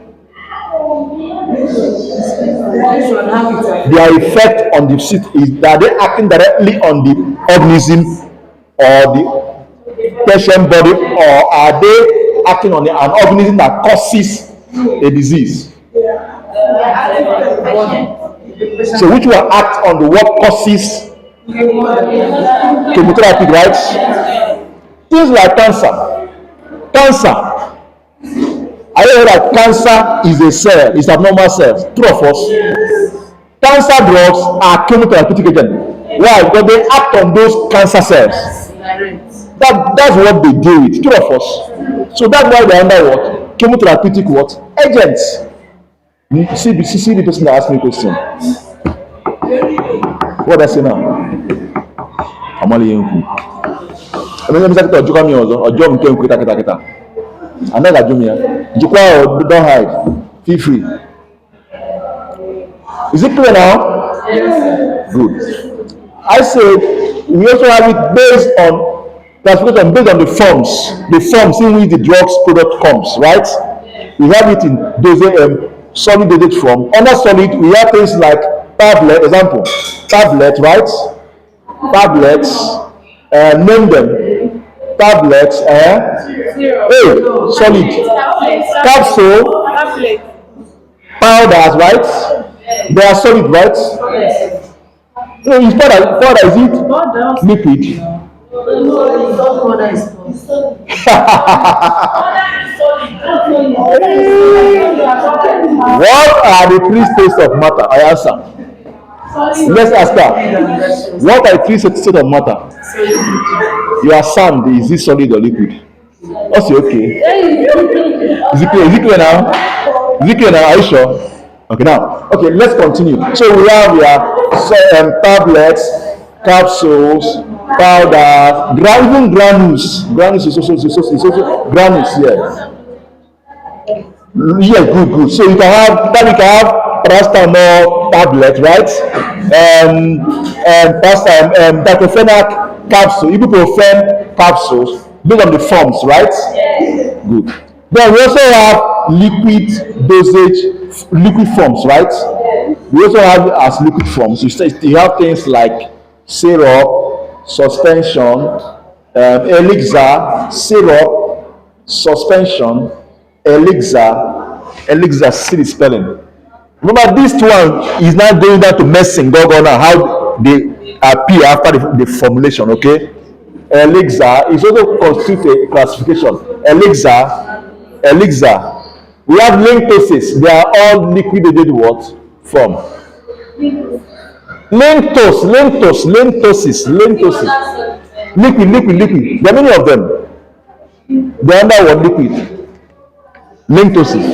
Their effect on the seat is that they acting directly on the organism or the patient body, or are they acting on an organism that causes a disease? So which one act on the what causes chemotherapy, right? Things like cancer. Cancer. I know that cancer is a cell, it's abnormal cells. True or false? Cancer drugs are chemotherapeutic agents. Why? Because they act on those cancer cells. That's what they do with. True or false? So that's why they're under what? Chemotherapeutic what? Agents. See the person that asked me a question. What does I say now? I'm only young. I mean, let me say to Joka me also. Or Joka me kita. I'm not Jumia. Joka, don't hide. Feel free. Is it clear now? Yes. Good. I said we also have it based on classification based on the forms in which the drugs product comes, right? We have it in dosage, solid dosage form. Under solid, we have things like tablet, example, tablet, right? Tablets, name them. Tablets, solid. Capsule, powders, right? They are solid, right? No, it's powder, is it? Liquid. What are the three states of matter? I answer. Let's ask her. What are the three states of matter? Your sand, is it solid or liquid? Also, okay. Is it clear? Is it clear now? Is it clear now? Are you sure? Okay, now. Okay, let's continue. So we have here tablets, capsules, powder, even granules. Granules is also granules, yeah. Yeah, good. So you can have paracetamol tablet, right? Diclofenac capsule, ibuprofen capsules, based on the forms, right? Good. Then we also have liquid forms, right? We also have it as liquid forms. You have things like syrup, suspension, elixir, syrup, suspension, elixir, see the spelling. Remember, this one is not going down to medicine, go now, how they appear after the formulation, okay? Elixir is also constitute a classification. Elixir. We have lactoses. They are all liquidated what? Form. Lactoses. Liquid. There are many of them. They are under what? Liquid. Lactoses.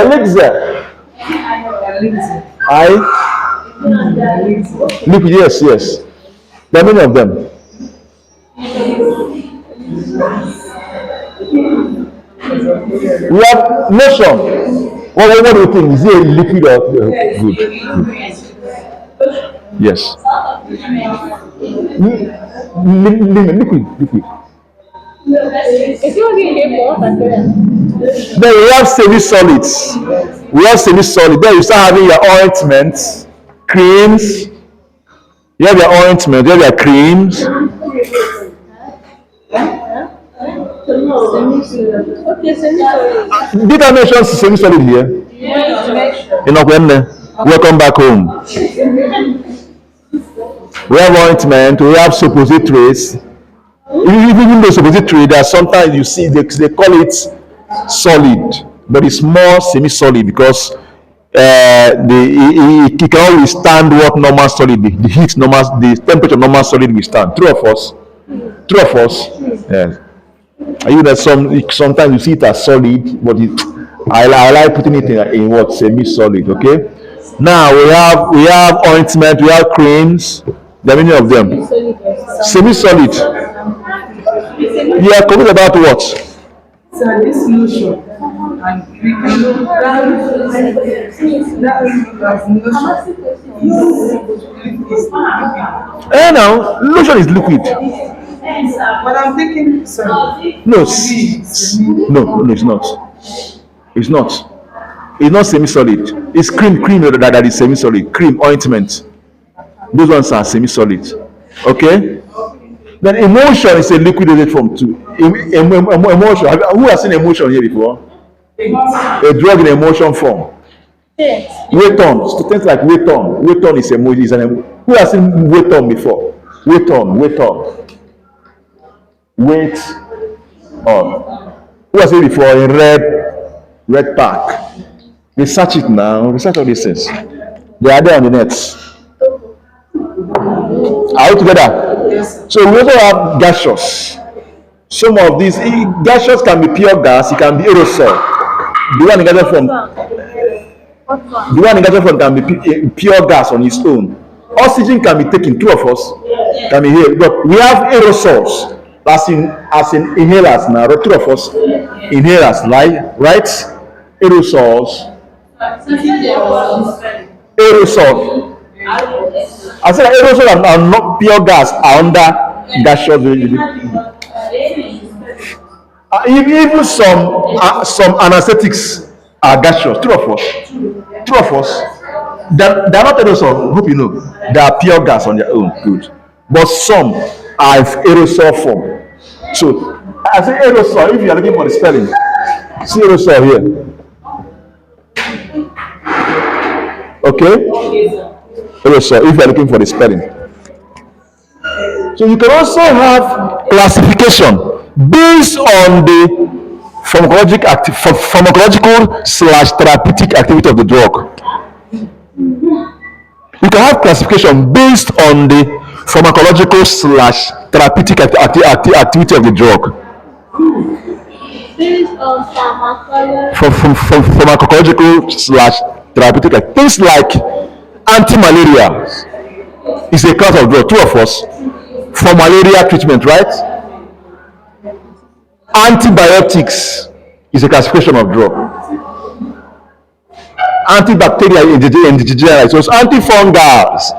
Elixir. Liquid, yes. There are many of them. We have lotion. What do you think? Is it a liquid or good? Yes. Liquid. Then we have semi-solids. Then you start having your ointments, creams. You have your ointment, you have your creams, Okay, semi-solid. Did I mention semi-solid here? Enough, welcome back home. We have ointment, we have suppositories. Even though suppository, there are sometimes you see they call it solid, but it's more semi-solid because it can always stand what normal solid, the heat normal, the temperature normal solid will stand. True of us? True of us? Yes. Are you that sometimes you see it as solid, but I like putting it in what semi-solid. Okay. Now we have ointment, we have creams. There are many of them. Semi-solid. Yeah, comment about what? So this lotion, and we can that lotion Now lotion is liquid. but I'm thinking sorry. No, no, it's not. It's not. It's not semi-solid. It's cream that is semi-solid. Cream, ointment. Those ones are semi-solid. Okay? Then emotion is a liquid dosage form too. Emotion. Who has seen emotion here before? A drug in emotion form. Waiton. Things like Waiton. Waiton is emotion. Who has seen Waiton before? Waiton. Wait on. Who has seen it before in red pack? Research it now. Research all these things. They are there on the net. Are we together? Yes. So we also have gaseous. Some of these gaseous can be pure gas, it can be aerosol. The one in gaseous form can be pure gas on its own. Oxygen can be taken, two of us can be here. But we have aerosols, as in inhalers now, two of us inhalers, right? Aerosols. Aerosol. I said aerosol and not pure gas are under gaseous. Even some anesthetics are gaseous. True of us. They're not aerosol. Hope you know. They are pure gas on their own. Good. But some are aerosol form. So I say aerosol. If you are looking for the spelling, see aerosol here. Okay. Aerosol. If you are looking for the spelling. So you can also have classification based on the pharmacological / therapeutic activity of the drug. You can have classification based on the pharmacological / therapeutic activity of the drug. Based on pharmacology. Pharmacological / therapeutic things like anti-malaria is a class of drug. Two of us for malaria treatment, right? Antibiotics is a classification of drug. Antibacterial in general, so it's antifungals.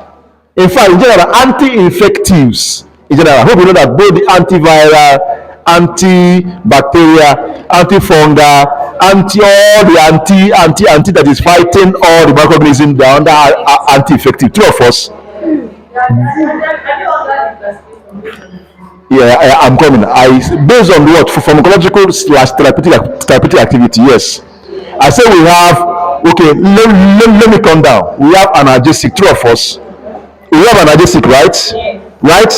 In fact, in general, anti-infectives. In general, I hope you know that both the antiviral, antibacterial, antifungal, all the anti that is fighting all the microorganisms, they are under anti-infective. Two of us. Yeah, I'm coming. Based on what? For pharmacological / therapeutic activity, yes. I say we have, okay, let me come down. We have analgesic, two of us. We have analgesic, right? Right?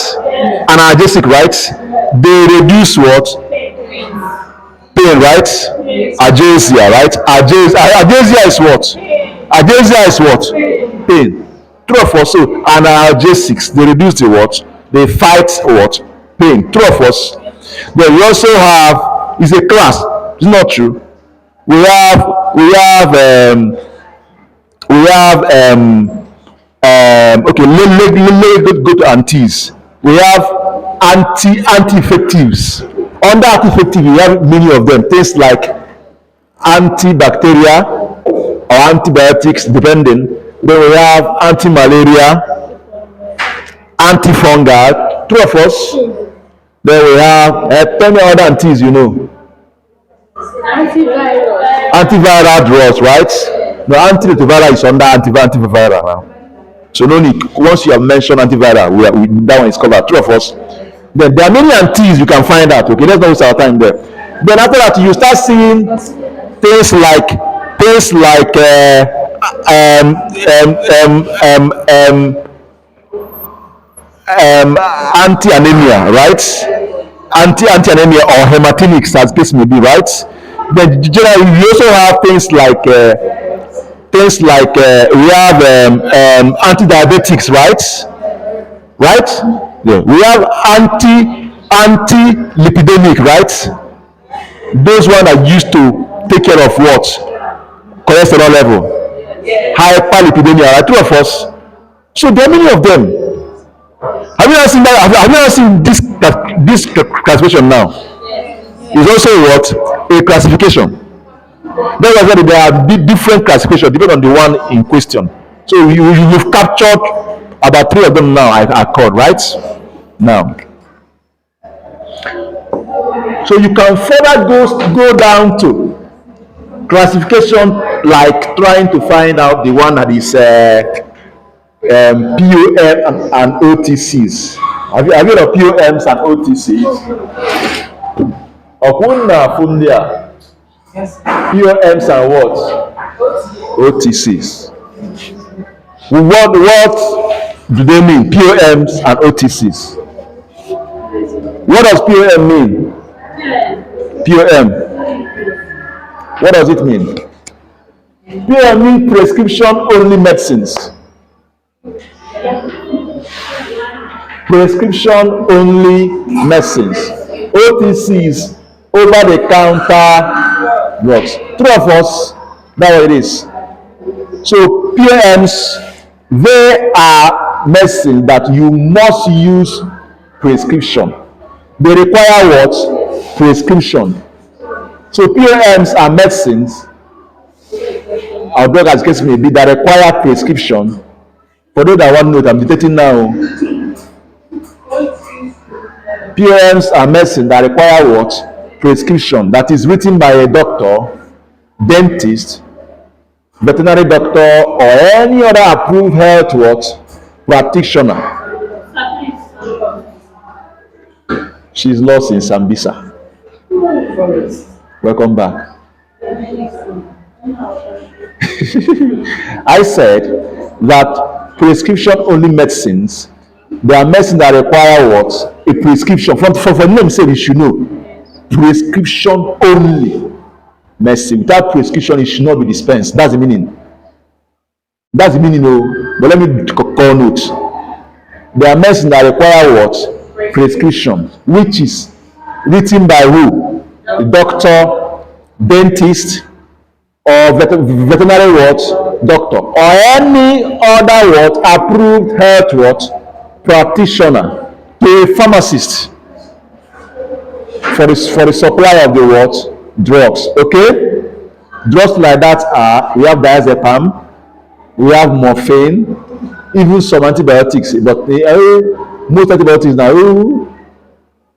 Analgesic, right? They reduce what? Pain, right? Agesia, right? Agesia is what? Agesia is what? Pain. True of us. So analgesics, they reduce the what? They fight what? Pain. True of us. Then we also have, is a class. It's not true. We have okay, let go to antis. We have anti-infectives. Under anti-infective, we have many of them. Things like antibacterial or antibiotics, depending. Then we have anti-malaria, antifungal. Two of us. Then we have 10 other antis, you know. Antiviral drugs, right? No, antiretroviral is under antiviral now. So no need. Once you have mentioned antiviral, that one is covered. Two of us. Then there are many antis you can find out. Okay, let's not waste our time there. Then after that, you start seeing things like things like um, um, um, um, anti-anemia, right? Anti-anemia or hematinics, as case may be, right? Then generally, you also have we have anti-diabetics, right? Right? Yeah. We have anti-lipidemic, right? Those ones are used to take care of what? Cholesterol level, hyperlipidemia, right? Two of us. So there are many of them. Have you not seen that? Have you not seen this classification now? It's also what? A classification. That's why there are different classifications depending on the one in question. So you've captured about three of them now. I called right now. So you can further go down to classification, like trying to find out the one that is POM and OTCs. Have you heard of POMs and OTCs? Okuna Fundia. Yes. POMs and what? OTCs. What do they mean? POMs and OTCs. What does POM mean? POM. What does it mean? POM means prescription only medicines. Prescription only medicines. OTCs, over the counter drugs. Three of us, that's what it is. So POMs, they are medicines that you must use prescription. They require what? Prescription. So POMs are medicines, or drug as case may be, that require prescription. For those that want to know, I'm dictating now. POMs are medicine that require what? Prescription. That is written by a doctor, dentist, veterinary doctor, or any other approved health what? Practitioner. She's lost in Sambisa. Welcome back. I said that prescription only medicines, there are medicines that require what? A prescription. For the name said, you should know. Prescription only medicine. Without prescription, it should not be dispensed. That's the meaning. That's the meaning, oh. But let me call notes. There are medicines that require what? Prescription, which is written by who? The doctor, dentist, or veterinary what? Doctor, or any other what? Approved health what? Practitioner, to a pharmacist for the supply of the what? Drugs. Okay? Drugs like that are, we have diazepam, we have morphine, even some antibiotics, but most antibiotics now,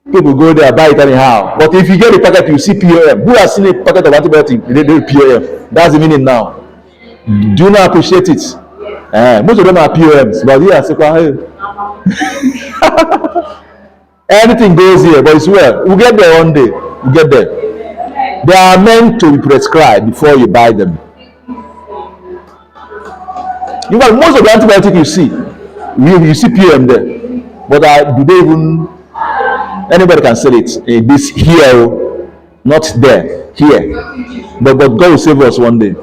people go there, buy it anyhow. But if you get a packet, you see POM. Who has seen a packet of antibiotics? They do POM. That's the meaning now. Do you not appreciate it? Most of them are POMs, but here, anything goes here, but it's well. We'll get there one day. We'll get there. They are meant to be prescribed before you buy them. You know, most of the antibiotics you see, you see POM there. But do they even, anybody can sell it? This here, not there, here. But God will save us one day.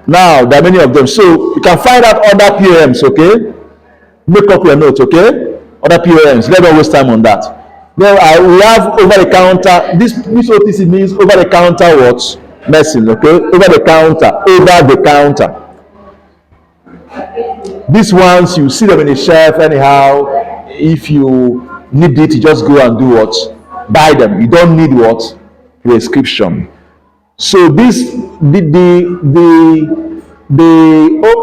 Now, there are many of them. So, you can find out other POMs, okay? Make up your notes, okay? Other POMs. Let's not waste time on that. Then we have over the counter. This OTC means over the counter what? Medicine, okay? Over the counter. These ones, you see them in the shelf anyhow. If you need it, you just go and do what? Buy them. You don't need what? Prescription. So the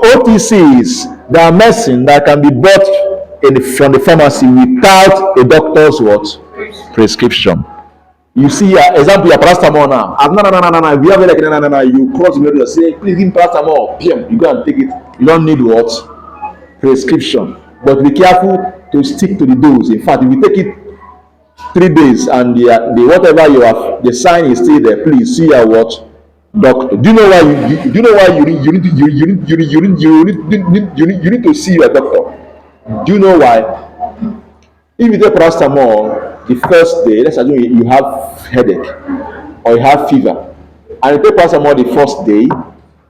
OTCs, they are medicine that can be bought from the pharmacy without a doctor's what? Prescription. You see, example, your paracetamol now. No. If you have like no. You cross the middle and say, please give me paracetamol. You go and take it. You don't need what? Prescription. But be careful to stick to the dose. In fact, if you take it 3 days and the whatever you have, the sign is still there, please see your what doctor. Do you know why do you know why you need to see your doctor? Do you know why? If you take paracetamol the first day, let's assume you have headache or you have fever, and you take paracetamol the first day,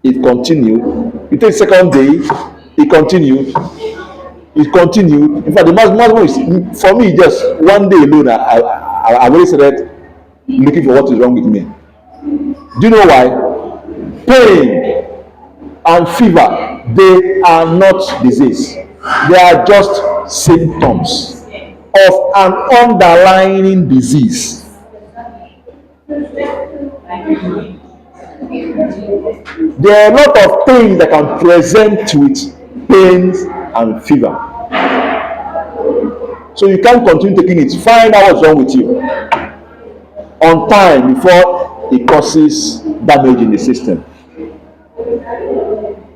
it continue. You take the second day, it continue. It continued. In fact, the maximum is for me just one day alone. I've already started looking for what is wrong with me. Do you know why? Pain and fever, they are not disease. They are just symptoms of an underlying disease. There are a lot of things that can present with pains and fever. So you can't continue taking it. Find out what's wrong with you on time before it causes damage in the system.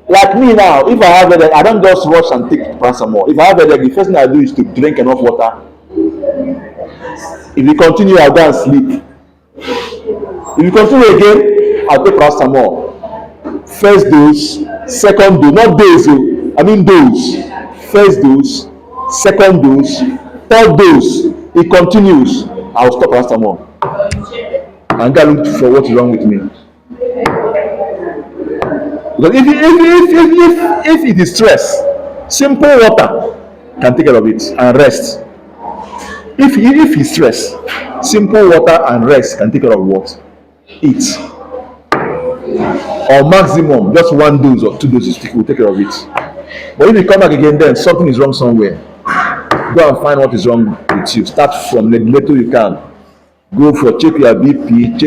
Like me now, if I have headache, I don't just rush and take paracetamol. If I have headache, the first thing I do is to drink enough water. If you continue, I'll go and sleep. If you continue again, I'll take paracetamol. First dose, second dose, not days, I mean dose. First dose, second dose, third dose. It continues. I'll stop paracetamol and go look for what is wrong with me. Because if it is stress, simple water can take care of it and rest. If it's stress, simple water and rest can take care of what? It. Or maximum, just one dose or 2 doses will take care of it. But if you come back again, then something is wrong somewhere. Go and find what is wrong with you. Start from the little you can. Go for check your BP.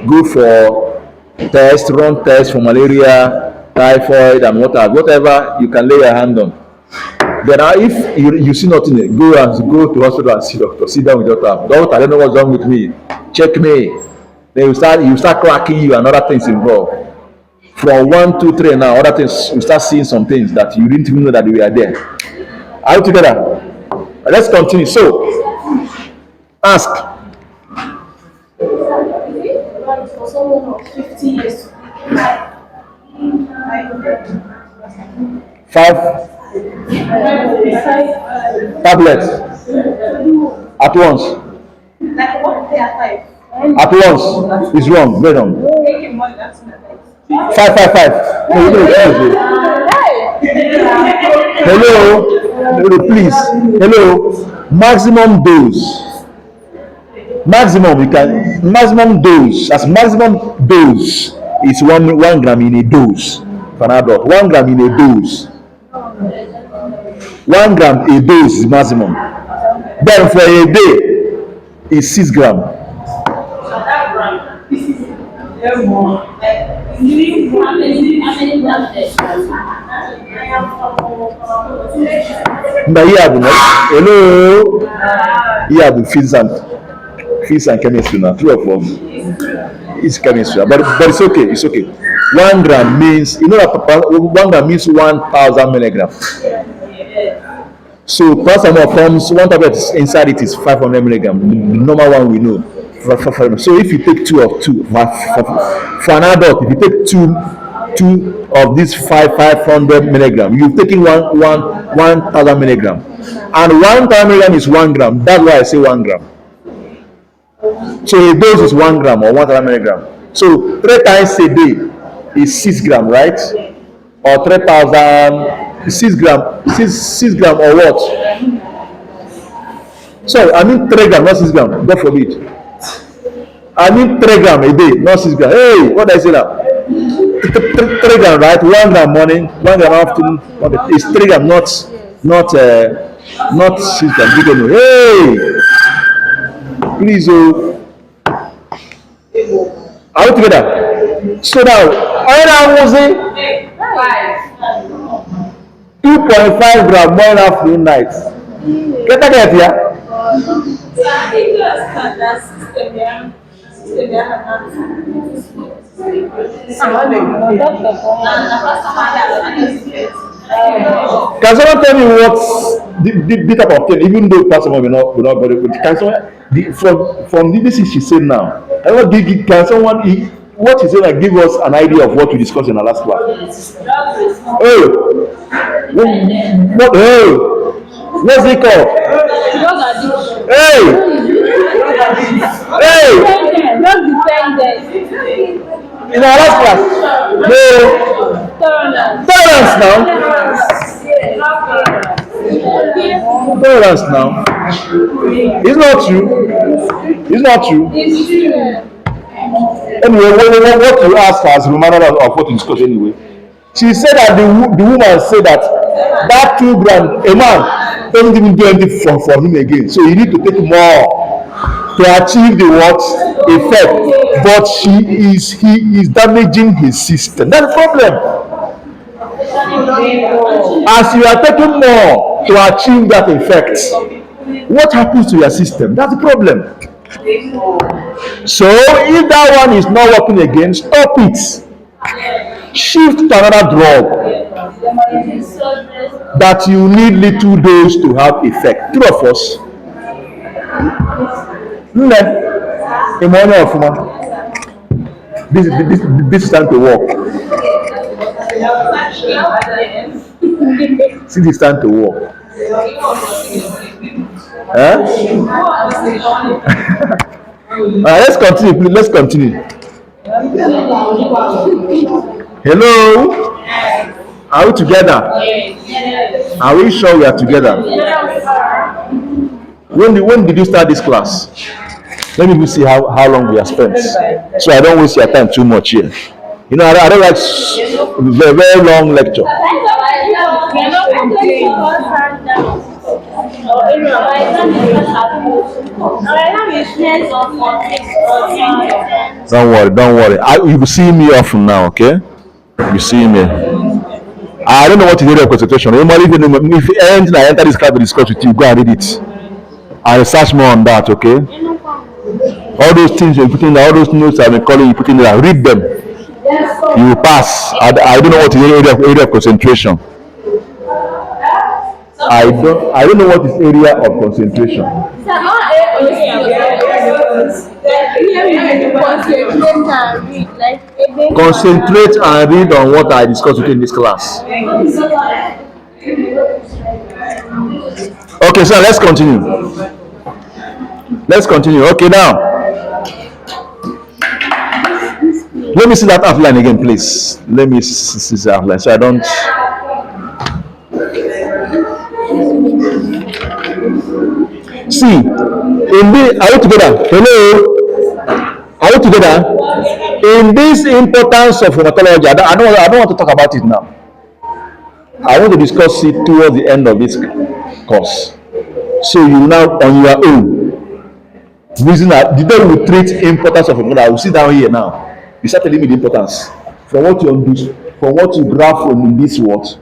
Go for test, run test for malaria, typhoid, and whatever you can lay your hand on. Then if you see nothing, go to hospital and see doctor. Sit down with doctor. Doctor, I don't know what's wrong with me. Check me. Then you start cracking you and other things involved. From 1, 2, 3 now, other things, you start seeing some things that you didn't even know that they were there. Are you together? Let's continue. So, ask. For someone of 50 years. 5 tablets at once. Like what they are 5. At once is wrong. Very wrong. 5. Hello, please. Hello. Maximum dose. Maximum dose. As maximum dose is 1 gram in a dose for an adult. 1 gram in a dose. 1 gram a dose is maximum. Then for a day is 6 gram. But hello, physics and chemistry now. 3 of them. It's chemistry, but it's okay. It's okay. 1 gram means 1 gram means 1,000 milligrams. So paracetamol comes 1 tablet inside it is 500 milligrams. The normal one we know. So if you take 2 of 2 for an adult, if you take two of these 500 milligrams, you've taken 1,000 milligrams, and 1,000 milligrams is 1 gram. That's why I say 1 gram. So a dose is 1 gram or 1,000 milligrams. So 3 times a day is 6 gram, right? Or 3,000 6 gram, 6 gram or what? Sorry, I mean 3 gram, not 6 gram. God forbid. I mean 3 gram a day, not 6 gram. Hey, what did I say now? 3 gram, right? 1 gram morning, 1 gram afternoon. It's 3 gram, not 6 gram. Hey, please, are we together? So now, I was saying 2.5 gram morning, afternoon, night. Get that here? Can someone tell me what's the type of thing, even though Pastor will not bother with, can someone, from this she said now, can someone, what she said, like, give us an idea of what we discussed in the last class? Oh, oh, what's it called? Hey, hey, Not dependent. in our last class, no, tolerance now, tolerance now. It's not true. It's not true. Anyway, what you asked as a reminder of what you discussed anyway. She said that the woman said that 2 grand, a man doesn't even do anything for him again. So you need to take more to achieve the what effect. But he is damaging his system. That's the problem. As you are taking more to achieve that effect, what happens to your system? That's the problem. So if that one is not working again, stop it. Shift to another drug that you need little dose to have effect. True of us. This is time to work. This is time to work. Huh? Let's continue, please. Let's continue. Hello? Are we together? Are we sure we are together? When did you start this class? Let me see how long we have spent, so I don't waste your time too much here. You know, I don't like very, very long lecture. Don't worry. You will see me often now, okay? You see me. I don't know what is the area of concentration. Normally, if anything I enter this class to discuss with you, go and read it. I research more on that, okay? All those things you're putting there, all those notes I've been calling you putting there, read them. You will pass. I don't know what is the area of concentration. I don't know what is area of concentration. Concentrate and read on what I discussed with you in this class. Okay, so let's continue. Okay, now let me see that outline again, please. Let me see the outline so I don't. See, are you together? Hello? Are you together? In this importance of pharmacology, I don't want to talk about it now. I want to discuss it towards the end of this course. So you now on your own. Reason that the day we treat importance of pharmacology, I will sit down here now. You start telling me the importance from what you graph in this course.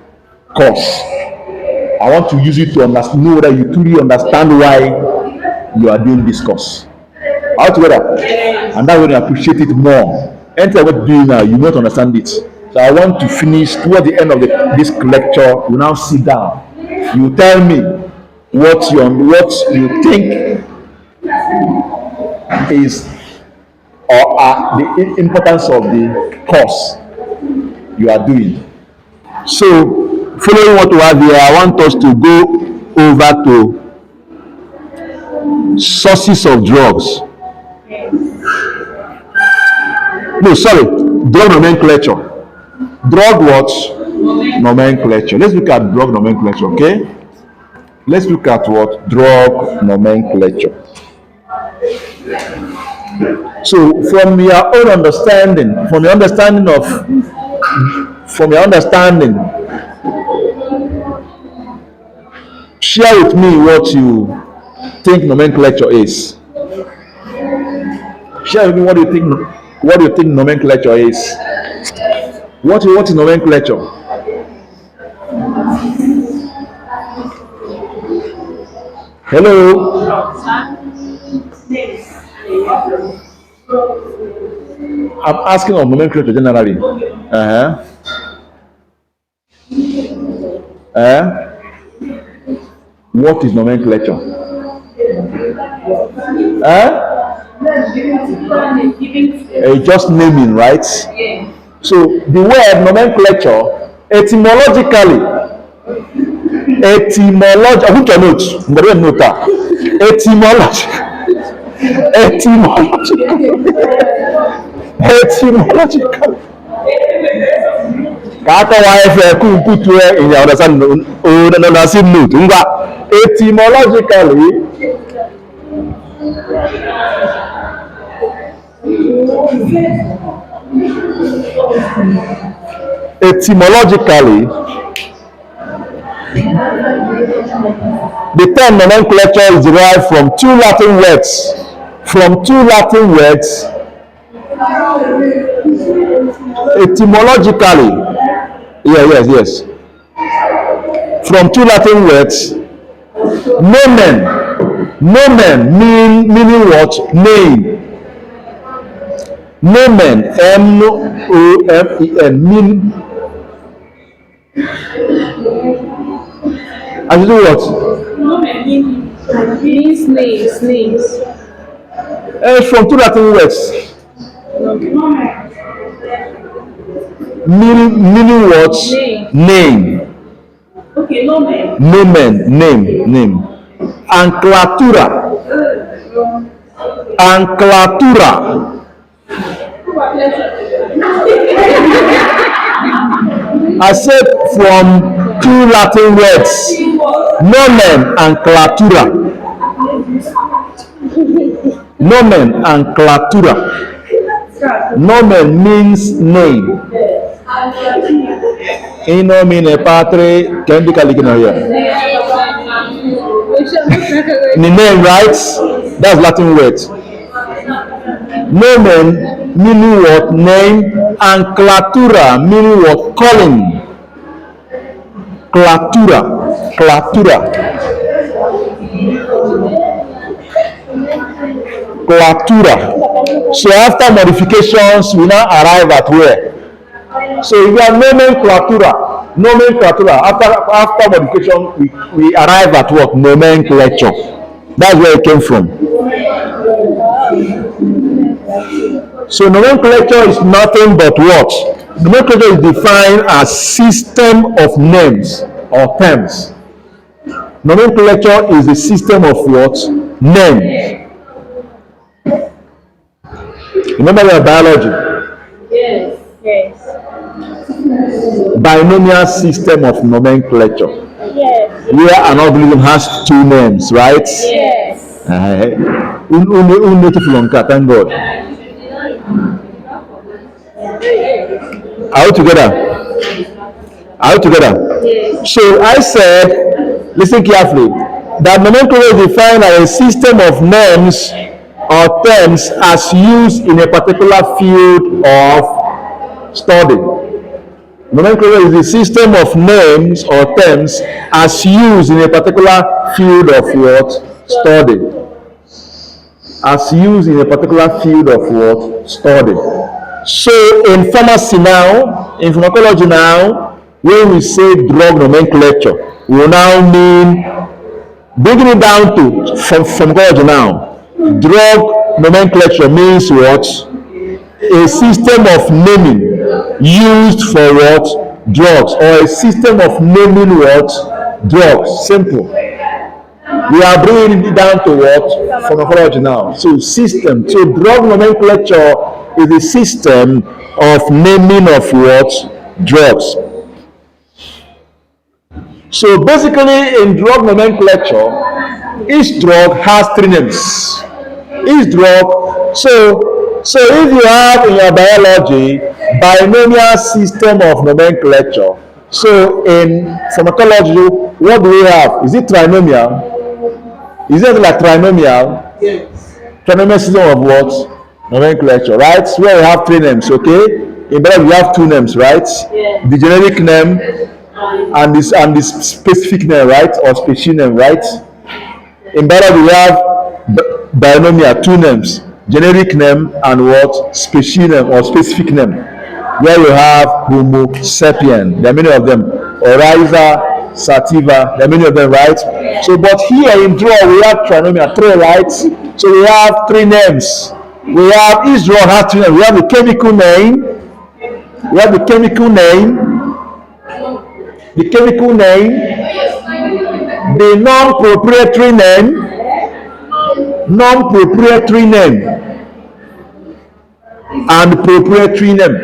I want to use it to understand, know that you truly understand why you are doing this course. All together, and that way you appreciate it more. Enter what you do now, you won't understand it. So I want to finish toward the end of this lecture. You now sit down. You tell me what you think is or the importance of the course you are doing. So, following what we have here, I want us to go over to sources of drugs. No, sorry, drug nomenclature. Drug what? Nomenclature. Let's look at drug nomenclature, okay? Let's look at what? Drug nomenclature. So, from your own understanding, share with me what you think nomenclature is. Share with me what you think nomenclature is. What is nomenclature? Hello? I'm asking of nomenclature generally. Eh? What is nomenclature? Eh? Just naming, right? So the word nomenclature, etymologically, I put your notes. I'm going to note that. Etymologically. Ka akọwa efe kumputu in your understand note. Ngwa, etymologically, the term nomenclature is derived from two Latin words. Etymologically, yes. From two Latin words, meaning what? Name. Nomen, Nomen, mean. And you do what? Means names. It's from two Latin words. Meaning what? Name. Okay, Nomen, name. Anclatura. I said from two Latin words, nomen and clatura. Nomen means name. In nomine patri, can be here. The name, right? That's Latin word. Nomen meaning what? Name, and clatura meaning what? Calling. Clatura. So after modifications, we now arrive at where? So if you are nomenclatura. After modification, we arrive at what? Nomenclature. That's where it came from. So nomenclature is nothing but what? Nomenclature is defined as system of names or terms. Nomenclature is a system of what? Names. Remember your biology? Yes. Binomial system of nomenclature. Yes. Where an organism has two names, right? Yes. Thank God. Are we together? Yes. So I said, listen carefully, that nomenclature is defined as a system of names or terms as used in a particular field of study. Nomenclature is the system of names or terms as used in a particular field of what? Study. As used in a particular field of what? Study. So in pharmacy now, in pharmacology now, when we say drug nomenclature, we will now mean, bringing it down to pharmacology now, drug nomenclature means what? A system of naming used for what? Drugs, or a system of naming what? Drugs. Simple. We are bringing it down to what? Pharmacology now. So system. So drug nomenclature is a system of naming of what? Drugs. So basically in drug nomenclature, each drug has three names. Each drug, so if you have in your biology binomial system of nomenclature, so in pharmacology, what do we have? Is it trinomial? Is it like trinomial? Yes. Trinomial system of what? Nomenclature, right? Where we have three names, okay? In biology we have two names, right? Yeah. The generic name and this specific name, right? Or species name, right? In biology we have binomial, two names, generic name and what? Species name or specific name. Where you have Homo sapien, there are many of them, Oriza, sativa. There are many of them, right? So, but here in draw we have trinomial, three, right? So we have three names. We have each draw has three names. We have the chemical name. We have the chemical name. The chemical name. The non-proprietary name. Non-proprietary name. And proprietary name.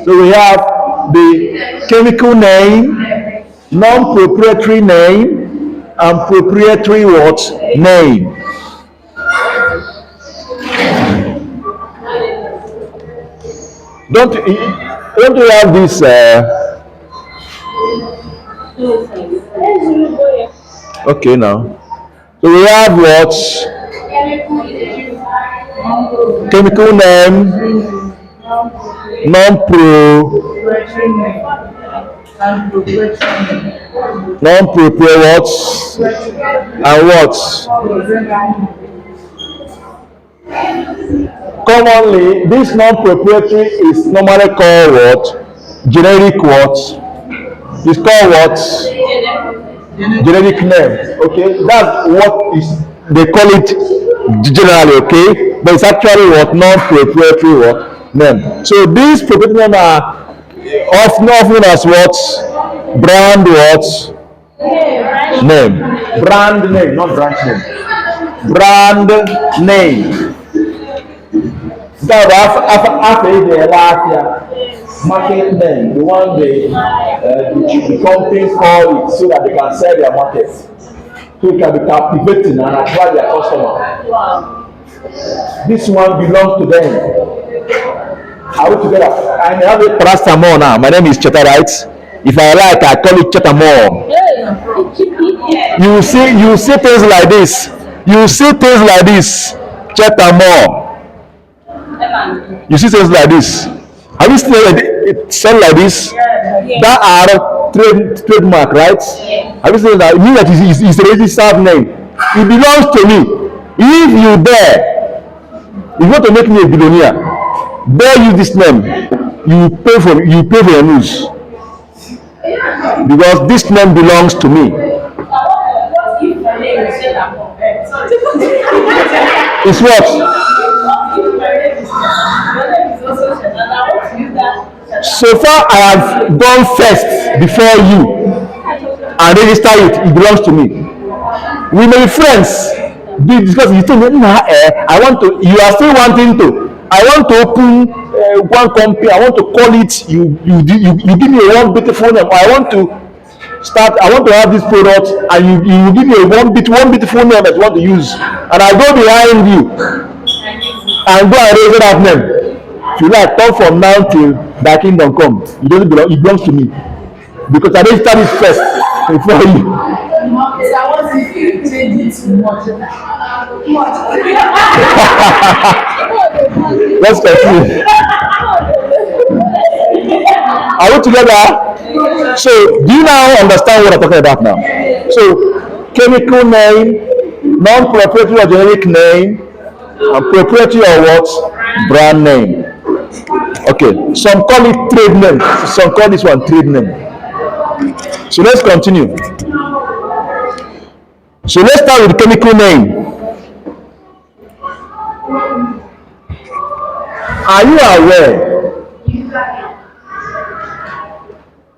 So we have the chemical name, non-proprietary name, and proprietary what? Name. Don't you have this? Okay, now. So we have what? Chemical name, non-proprietary what? And what? Commonly, this non-proprietary is normally called what? Generic what? It's called what? Generic name. Okay, that's what is they call it generally. Okay, but it's actually what? Non-proprietary what? Name. So these proprietary names are often known as what? Brand what? Name. Brand name, not branch name. Brand name. That after the last market name, the one the companies call it so that they can sell their market, so it can be captivating and attract their customer. This one belongs to them. Are we together? I have a paracetamol now. My name is Cheta, right? If I like, I call it Chetamol. You see things like this. You see things like this. Chetamol. You see things like this. Have you seen it sound like this? That are trademark, right? Have you seen that? It means that it's a registered name. It belongs to me. If you dare, you want to make me a billionaire, dare use this name, you pay for your news. Because this name belongs to me. It's what? So far I have gone first before you and register it. It belongs to me. We may be friends. Because you think, I want to. You are still wanting to. I want to open one company. I want to call it. You give me one beautiful name. I want to start. I want to have this product, and you give me one beautiful name that you want to use, and I go behind you and go and raise that name. If you like, come from now till thy kingdom come. It doesn't belong. It belongs to me because I registered it first before you. Let's continue. Are we together? So, do you now understand what I'm talking about now? So, chemical name, non-proprietary or generic name, and proprietary or what? Brand name. Okay, some call it trade name. Some call this one trade name. So let's continue. So let's start with the chemical name. Are you aware?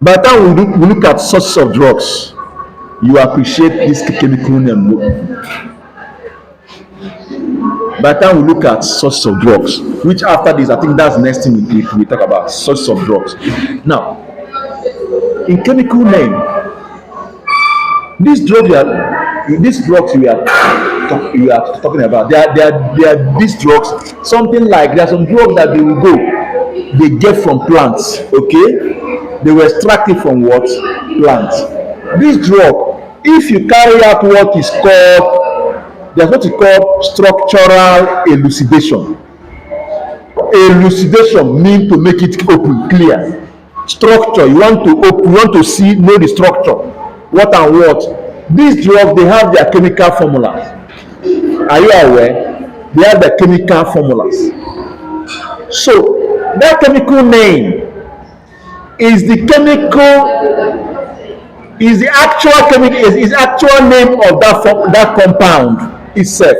By the time we look at sources of drugs, you appreciate this chemical name more. By the time we look at sources of drugs, which after this, I think that's the next thing we talk about, sources of drugs. Now, in chemical name, these drugs we are talking about, they are these drugs, something like there are some drugs that they get from plants, okay? They were extracted from what? Plants. This drug, if you carry out what is called, there's what is called structural elucidation. Elucidation means to make it open, clear. Structure, you want to know the structure, what and what. These drugs, they have their chemical formulas. Are you aware? They have their chemical formulas. So that chemical name is the actual chemical is actual name of that compound itself.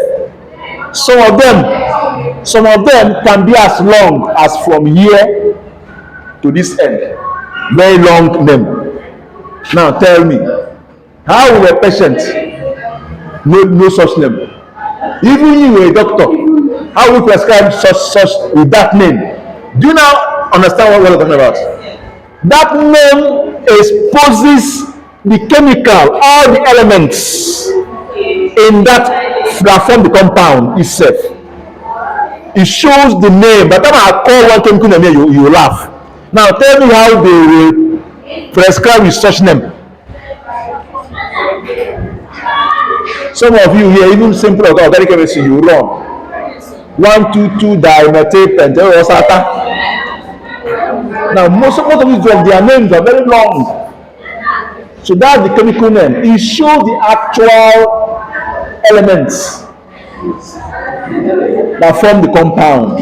Some of them can be as long as from here to this end. Very long name. Now tell me, how will a patient know such name? Even you, a doctor, how will you prescribe such with that name? Do you now understand what we're talking about? That name exposes the chemical, all the elements in that form the compound itself. It shows the name. By the time I call one chemical name here, you laugh. Now tell me how they will prescribe with such name. Some of you here, even simple organic chemistry, you run 1,2,2 dimethyl pentylosata. Now most of these drugs, their names are very long. So that's the chemical name. It shows the actual elements that form the compound,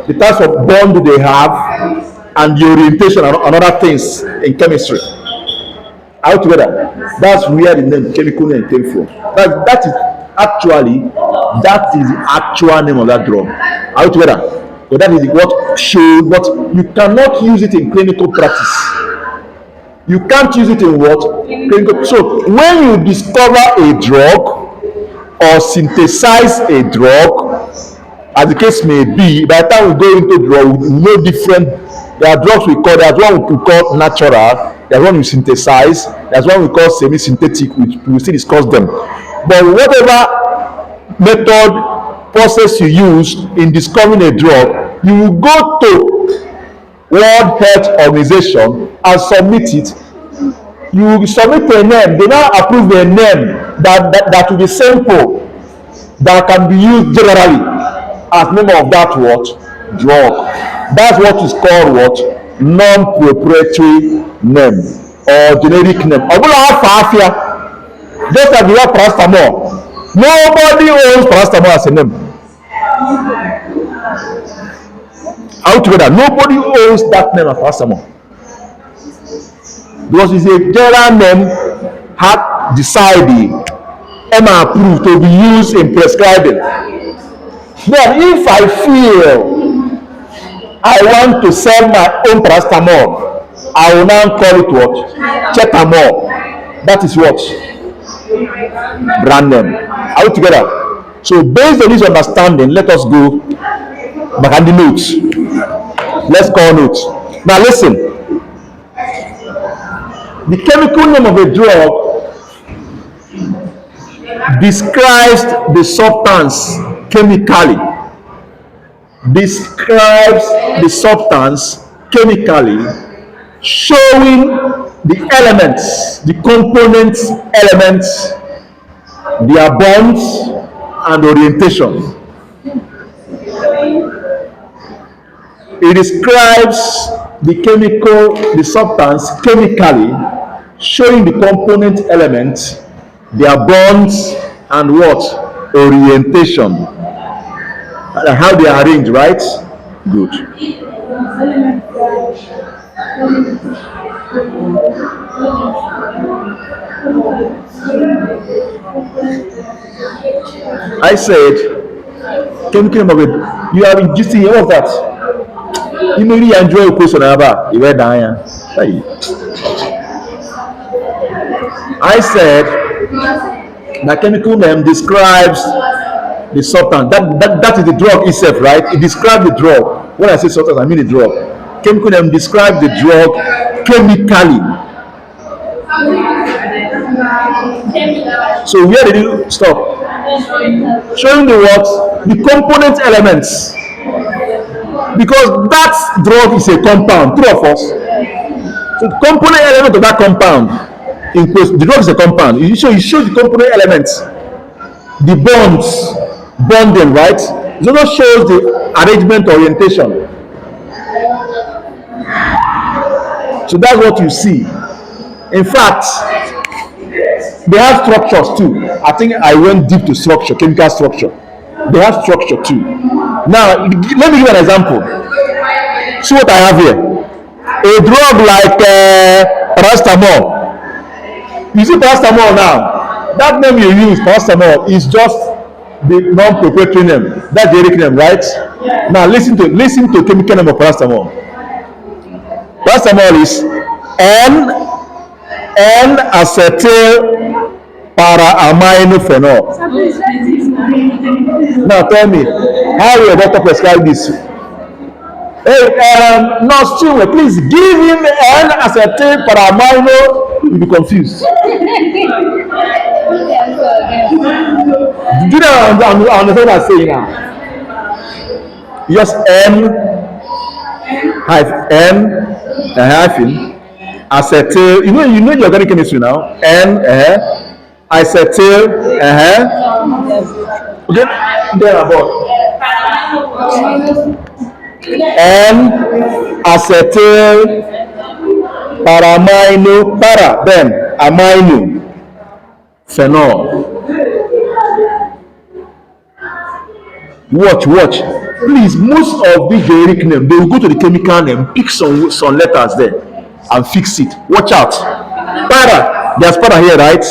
the types of bond they have, and the orientation and other things in chemistry. Altogether, that's where the name chemical name came from. That is the actual name of that drug. Altogether, but that is what shows. But you cannot use it in clinical practice. You can't use it in what? Clinical. So when you discover a drug or synthesize a drug, as the case may be, by the time we go into drug, we know different. There are drugs there's one we call natural, there's one we synthesize, there's one we call semi-synthetic, which we will still discuss them. But whatever method, process you use in discovering a drug, you will go to World Health Organization and submit it. You will submit a name, they now approve a name that will be simple, that can be used generally as name of that what? Drug. That's what is called what? Non-proprietary name or generic name. Just like the word paracetamol. Nobody owns paracetamol as a name. Altogether, nobody owns that name as paracetamol. Because it's a general name had decided EMA approved to be used in prescribing. Then if I feel I want to sell my own paracetamol, I will now call it what? Chetamol. That is what? Brand name. Are we together? So based on this understanding, let us go back at the notes. Let's call notes. Now listen. The chemical name of a drug describes the substance chemically. Describes the substance chemically, showing the elements, the components, elements, their bonds and orientation. It describes the substance chemically, showing the component elements, their bonds and what? Orientation. And how they are arranged, right? Good. I said, chemical name. You have been gisting. What was that? You really enjoy a question about you were dying. I said the chemical name describes the substance. That is the drug itself, right? It describes the drug. When I say substance, I mean the drug. Chemical name describes the drug chemically. So where did you stop? Showing the what? The component elements. Because that drug is a compound, true of us. So the component element of that compound, the drug is a compound. It shows the component elements, the bonds, bonding, right? It also shows the arrangement orientation. So that's what you see. In fact, they have structures too. I think I went deep to structure, chemical structure. They have structure too. Now, let me give you an example. See what I have here. A drug like paracetamol. You see paracetamol now. That name you use, paracetamol, is just the non-proprietary name. That's the generic name, right? Now listen to chemical name of paracetamol. Paracetamol is N-acetyl para-aminophenol. Now tell me, how will a doctor prescribe this? Hey, Nurse Chinwe, please give him N-acetyl para-amino. You'll be confused. Do you understand what I'm saying now? Just hyphen acetyl. You know your organic chemistry now. Acetyl. Okay, there about N-acetyl para-amino then amino phenol. Watch. Please, most of these generic names, they will go to the chemical name, pick some letters there, and fix it. Watch out. Para, there's para here, right?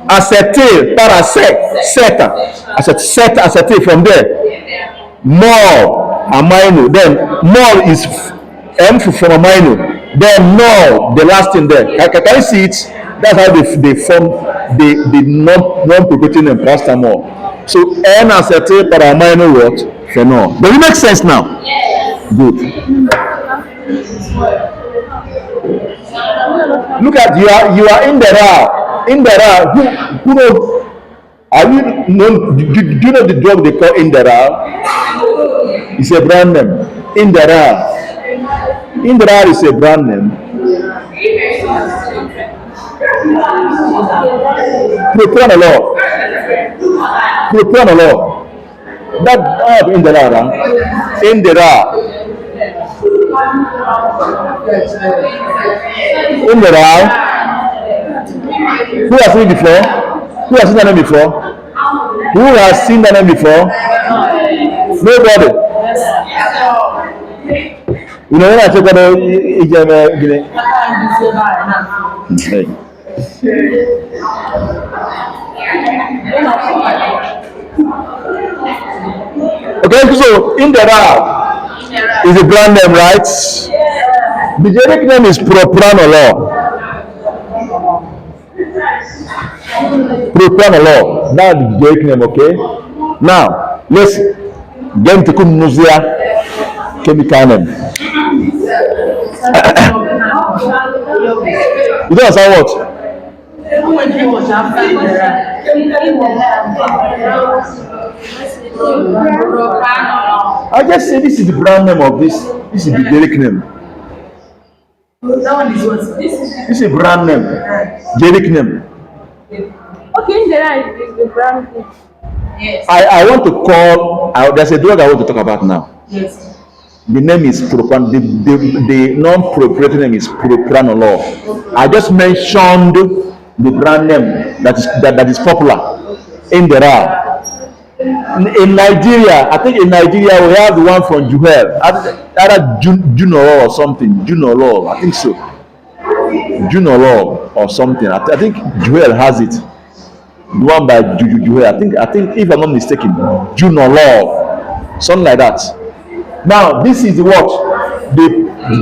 Acetyl, para, acetyl from there. Mol, amino. Then mol is M from amino. Then nol, the last thing there. Can you see it? That's how they form the non-proprietary name paracetamol. So N-acetyl para-amino what? Phenol. Does it make sense now? Yes. Good. Look at you are in the RA. In the RA, who knows? Are you know? Do you know the drug they call Indera? It's a brand name. Indera. Indera is a brand name. Propranolol. That Indera. Indera. Who has seen it before? Who has seen that name before? Who has seen that name before? Nobody. You know when I talk about okay, so Indera is a brand name, right? The generic name is Propranolol. Propranolol. Now the generic name, okay? Now let's get into Kunuzia chemical name. You don't understand what? I just say this is the brand name of this. This is the generic name. That one is what? This is a brand name. Generic name. Okay, Indera is the brand name. Yes. I want to call. There's a drug I want to talk about now. Yes. The name is the non-proprietary name is Propranolol. I just mentioned the brand name that is popular in the RA. In Nigeria, I think in Nigeria we have the one from Juhel, either Junolol or something. Junolol, I think so. Junolol or something. I think Juhel has it. The one by Juhel. I think if I'm not mistaken, Junolol, something like that. Now this is what the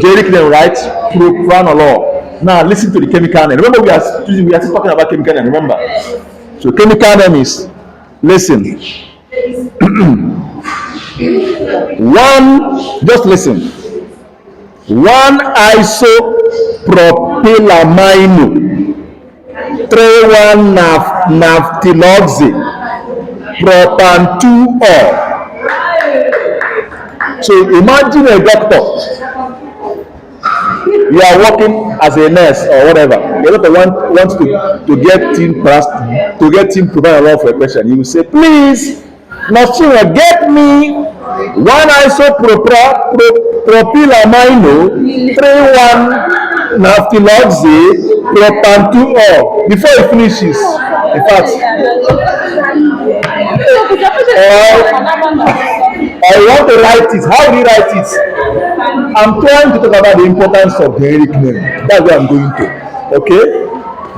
generic name, right? Propranolol. Now listen to the chemical name. Remember we are still talking about chemical name. Remember, so chemical name is, listen. Just listen. 1-isopropylamino 3,1-naftiloxy propan-2-ol. So imagine a doctor. You are working as a nurse or whatever. The doctor wants to get team provided for a patient. You will say, please, Nurse Chinwe, get me 1-isopropylamino 3,1-naftiloxy propan-2-ol. Before he finishes, in fact, I want to write it. How do you write it? I'm trying to talk about the importance of generic name. That's where I'm going to. Okay?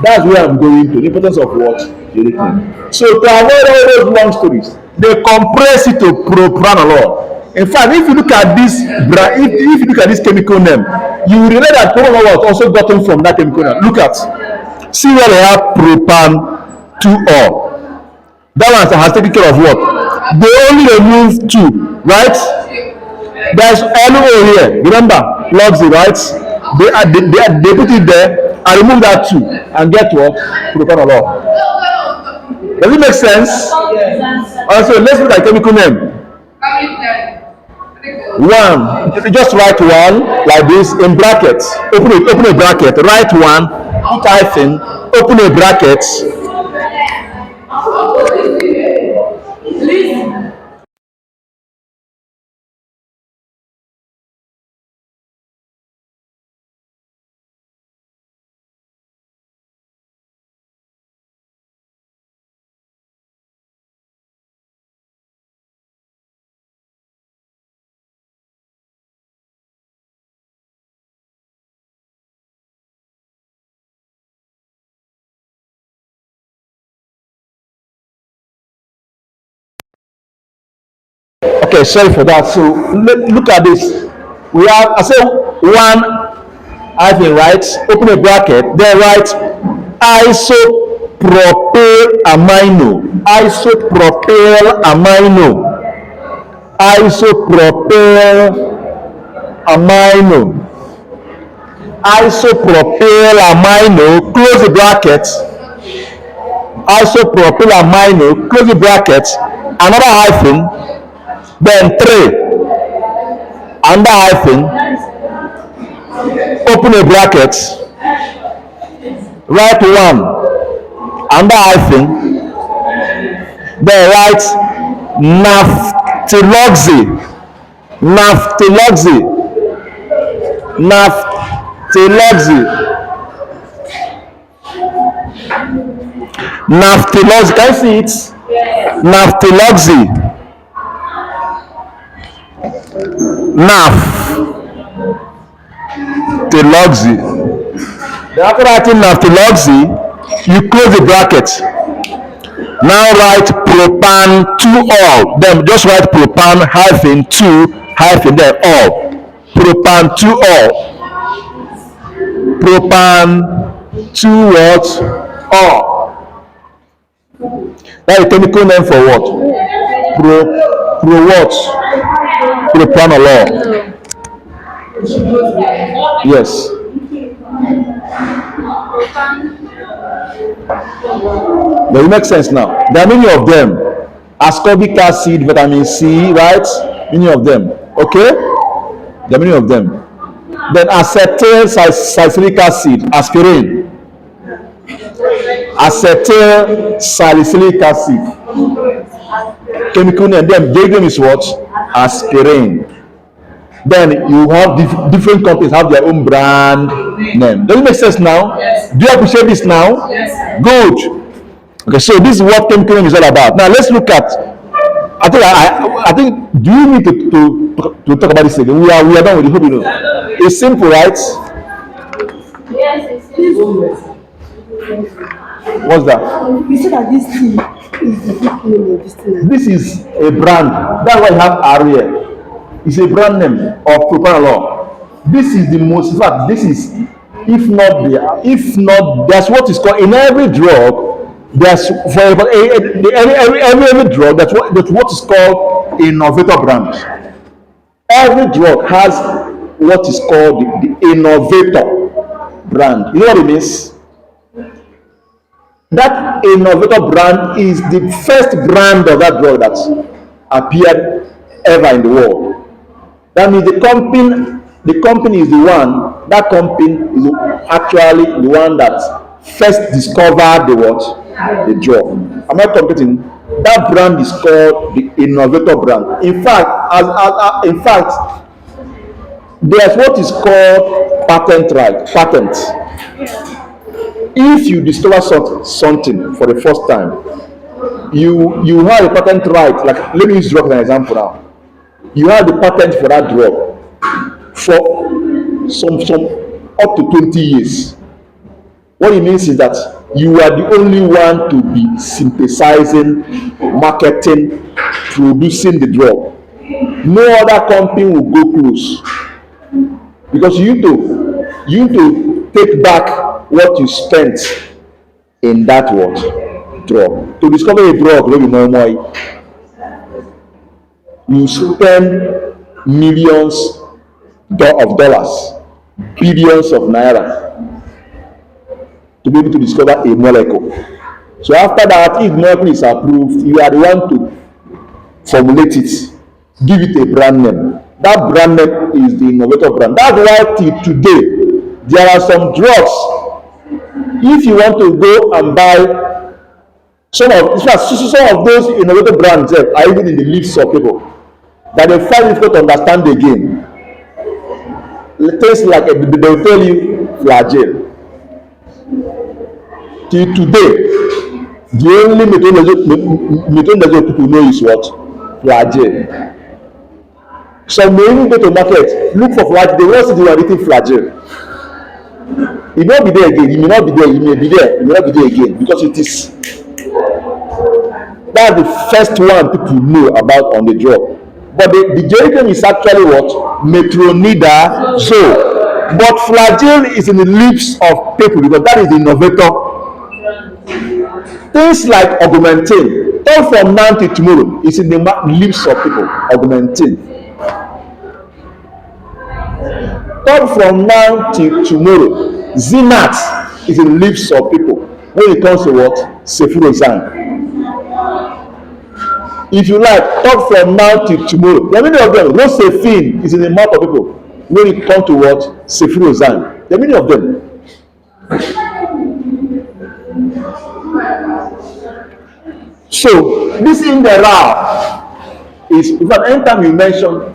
That's where I'm going to. The importance of what? Generic name. So to avoid all those long stories, they compress it to propranolol. In fact, if you look at this, if you look at this chemical name, you will realize that propranolol was also gotten from that chemical name. Look at, see where they have propan 2-ol. That one has taken care of what? They only remove 2, right? There's LO here. Remember, logs it, right? They put it there and remove that 2 and get what? Propanolol. Does it make sense? Also, let's look at chemical name. 1. Just write 1 like this in brackets. Open a bracket. Write 1. Put hyphen. Open a bracket. Okay, sorry for that. So look at this. We have, I say 1 hyphen, right? Open a bracket. Then write isopropyl amino. Isopropyl amino. Isopropyl amino. Isopropyl amino. Close the bracket. Isopropyl amino. Close the bracket. Another hyphen. Then 3 under hyphen, open a bracket, write 1 under hyphen, then write naphtaloxy, naphtaloxy, naphtaloxy, naphtaloxy. Can you see it? Naphtaloxy. Naphtaloxy. Then after writing naphtaloxy, you close the bracket. Now write propan 2-ol. Then just write propan hyphen 2 hyphen then all. Propan 2-ol. Propan 2 what? All. That's a chemical name for what? Pro what? Propranolol. Yes. Does it make sense now? There are many of them. Ascorbic acid, vitamin C, right? Many of them. Okay? There are many of them. Then acetyl salicylic acid, aspirin. Acetyl salicylic acid. Chemical name. Then the name is what? Aspirin. Then you have different companies have their own brand name. Does it make sense now? Yes. Do you appreciate this now? Yes. Good. Okay, so this is what chemical name is all about. Now let's look at. I think. Do you need to talk about this again? We are done with it. Hope you know. It's simple, right? Yes, it's simple. What's that? You said that this thing is the big name of this thing. This is a brand. That's why I have Ariel. It's a brand name of propranolol. This is the most. In fact, this is, if not, that's what is called in every drug. There's for every drug that's what is called innovator brand. Every drug has what is called the innovator brand. You know what it means? That innovator brand is the first brand of that drug that appeared ever in the world. That means the company is the one. That company is actually the one that first discovered the what? The drug. I'm not competing. That brand is called the innovator brand. In fact, there's what is called patent right. Patent. If you discover something for the first time, you have a patent right. Like, let me use drug as an example now. you have the patent for that drug for some up to 20 years. What it means is that you are the only one to be synthesizing, marketing, producing the drug. No other company will go close because you need to take back what you spent in that what drug. To discover a drug, no be more. You spend millions of dollars, billions of naira to be able to discover a molecule. So after that, if molecule is approved, you are the one to formulate it, give it a brand name. That brand name is the innovator brand. That's why till today there are some drugs. If you want to go and buy some of those innovator brands are even in the lists of people that they find difficult to understand again. Things like they will tell you flagell. Till today, the only methodology people know is what? Flagell. So when you go to market, look for flagell. They won't see the one written flagell. It may not be there again. It may not be there. It may be there. It may not be there again because it is. That's the first one people know about on the drug. But the generic name is actually what? Metronidazole. But flagell is in the lips of people because that is the innovator. Things like augmentin, turn from now till tomorrow, is in the lips of people. Augmentin. Turn from now till tomorrow, Zinat is in the lips of people. When it comes to what? Cephirozan. If you like, talk from now till tomorrow. The meaning of them, Rosefin is in the mouth of people. When it comes to what? Cephirozan. The meaning of them. So, this Inderal is, in fact, anytime you mention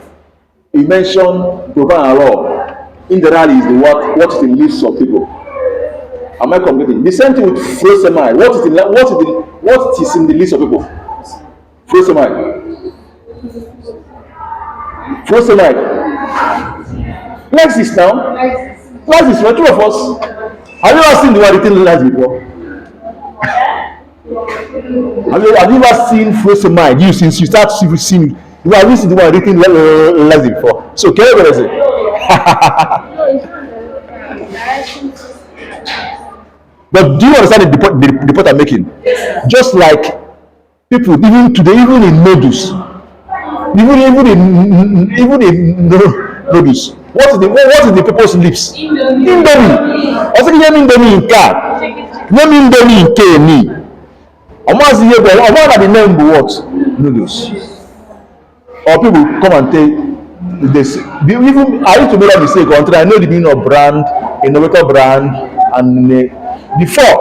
program and law, Inderal is the what is in the list of people. Am I completing? The same thing with furosemide. What is in the list of people? Furosemide. Lexis now. Lexis, for two of us. Have you ever seen the one written Lexis before? Have you ever seen furosemide? You since you start seeing, you have seen the one written Lexis before. So can you say? But do you understand the point I'm making? Just like people, even today, even in noodles, even in noodles, what is the people's lips? Indomie. I was saying Indomie in car. Name Indomie in K. Almost here, but almost the name be what? Noodles. Or people come and tell this. Even I used to make that mistake until I know the meaning of brand, innovator brand, and before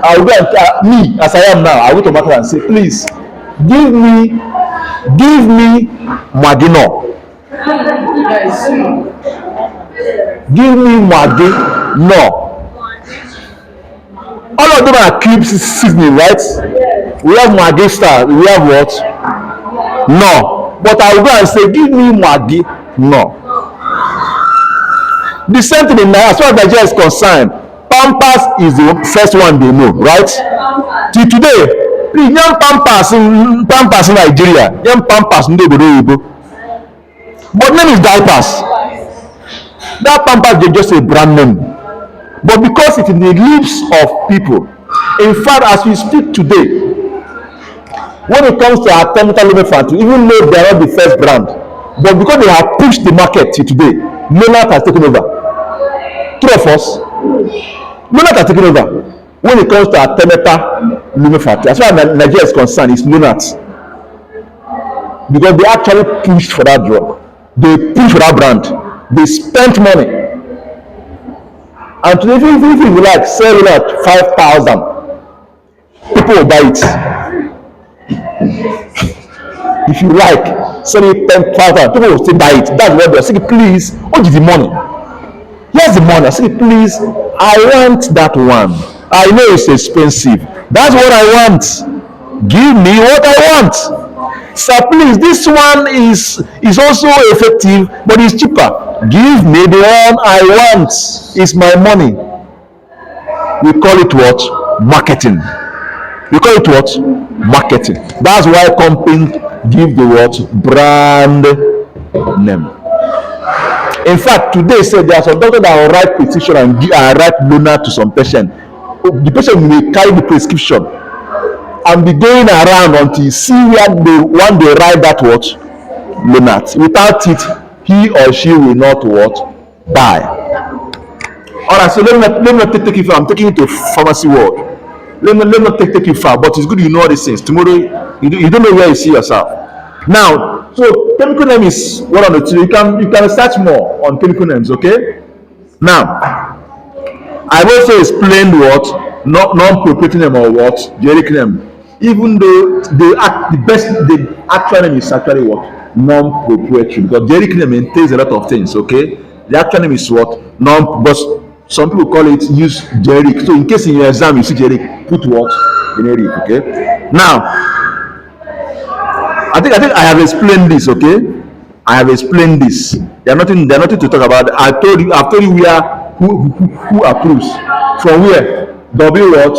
I will go and me as I am now, I will go to market and say, please give me Magino. Give me Maggi. No. All of them are cube seasoning, right? We have Maggi star. We have what? No. But I will go and say, give me Maggi. No. The same thing in Nigeria, as far as Nigeria is concerned, Pampers is the first one they know, right? Till today, please, young Pampers in Nigeria, young Pampers in the but name is diapers. That Pampers is just a brand name. But because it's in the lips of people, in fact, as we speak today, when it comes to our chemical living factory, even though they are not the first brand, but because they have pushed the market till today, Lonat has taken over. Two of us, Lonat has taken over. When it comes to our chemical living factory, as far as Nigeria is concerned, it's Lonat. Because they actually pushed for that drug. They pushed for that brand. They spent money. And today, if you like, sell it at 5,000, people will buy it. If you like, sell it 10,000, people will still buy it. That's what they're saying. Please, what is the money? Here's the money. I say, please, I want that one. I know it's expensive. That's what I want. Give me what I want. Sir, please, this one is also effective, but it's cheaper. Give me the one I want. It's my money. We call it what? Marketing. We call it what? Marketing. That's why companies give the what? Brand name. In fact, today said there are some doctors that will write prescription and write loaner to some patient. The patient may carry the prescription and be going around until you see where they write that what loaner. Without it, he or she will not what buy. All right, so let me not take you far. I'm taking you to pharmacy world. Let me not take you far, but it's good you know all these things. Tomorrow you don't know where you see yourself. Now, so chemical name is one of the two. You can research more on chemical names, okay? Now, I've also explained what non-proprietary name or what generic name. Even though the actual name is actually what non-proprietary, because generic name maintains a lot of things, okay? The actual name is what but some people call it use generic. So in case in your exam you see generic, put what generic, okay? Now, I think I have explained this, okay? I have explained this. There's nothing to talk about. I've told you where who approves. From where? W what?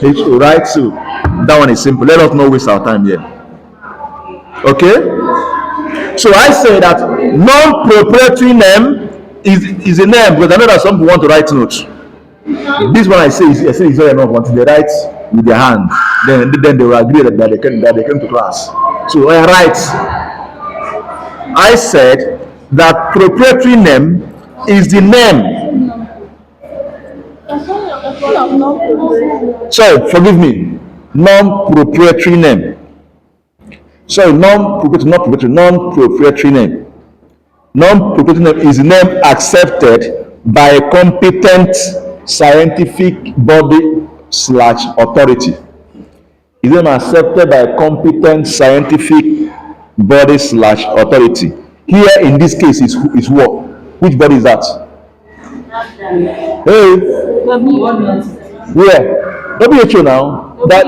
H-O, right? So that one is simple. Let us not waste our time here. Okay? So I say that non-proprietary name is a name, because I know that some people want to write notes. This one I say is not enough until they write with their hand. Then they will agree that they came to class. So I write. I said that proprietary name is the name. Sorry, forgive me. Non-proprietary name. Sorry, non-proprietary name. Non-proprietary name is a name accepted by a competent scientific body / authority. Is then accepted by a competent scientific body / authority. Here in this case is what? Which body is that? Hey, where? WHO now. That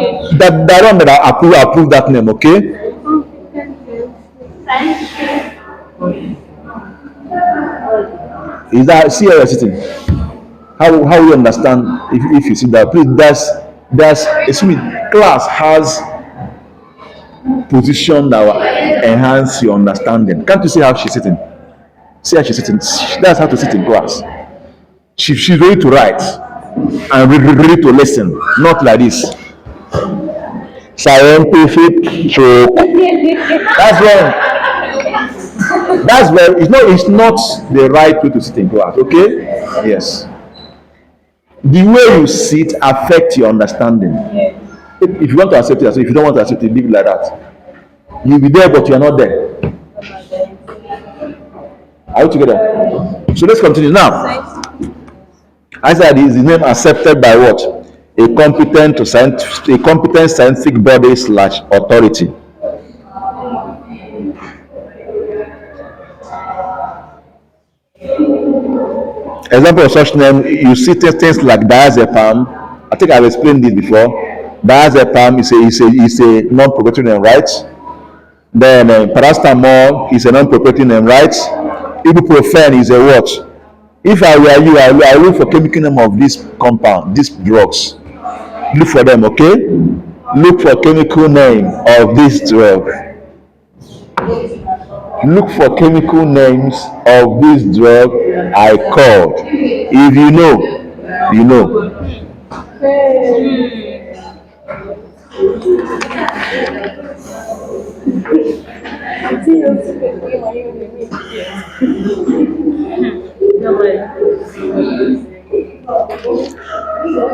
one that approve that name, okay? Is that see how you're sitting? How you understand if you see that? Please, that's excuse me. Class has position that will enhance your understanding. Can't you see how she's sitting? See how she's sitting. That's how to sit in class. She's ready to write and ready to listen, not like this. Scientific joke. That's where it's not the right way to sit in class, okay? Yes. The way you sit affects your understanding. If you want to accept it, if you don't want to accept it, leave it like that. You'll be there, but you're not there. Are you together? So let's continue now. I said, is the name accepted by what? A competent scientific body / authority. Example of such name, you see things like diazepam. I think I've explained this before. Diazepam is a non-proprietary name, right? Then paracetamol is a non-proprietary name, right? Ibuprofen is a what? If I were you, I look for chemical name of this compound, these drugs. Look for them, okay? Look for chemical name of this drug. Look for chemical names of this drug I called. If you know, you know.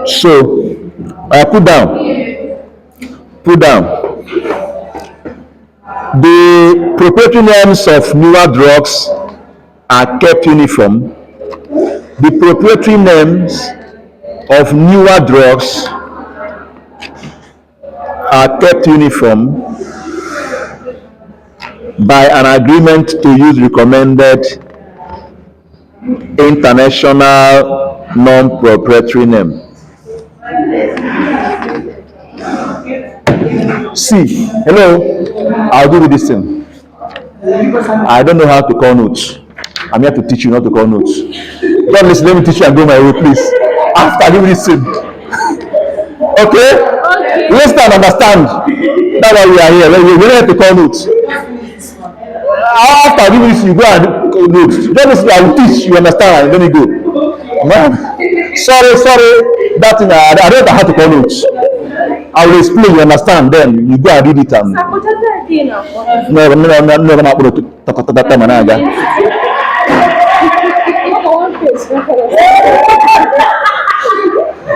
So, put down. The proprietary names of newer drugs are kept uniform. The proprietary names of newer drugs are kept uniform by an agreement to use recommended international non-proprietary name. See, hello, I'll do with this thing. I don't know how to call notes. I'm here to teach you not to call notes. Don't listen, let me teach you and go my way, please. After I give you this thing. Okay? Listen and understand. That's why we are here. We don't have to call notes. After I give you this, you go and call notes. Don't listen, I will teach, you understand, and then you go. Man, sorry, that thing, I don't know how to call notes. I will explain, you understand, then you go and read it and no, I'm going to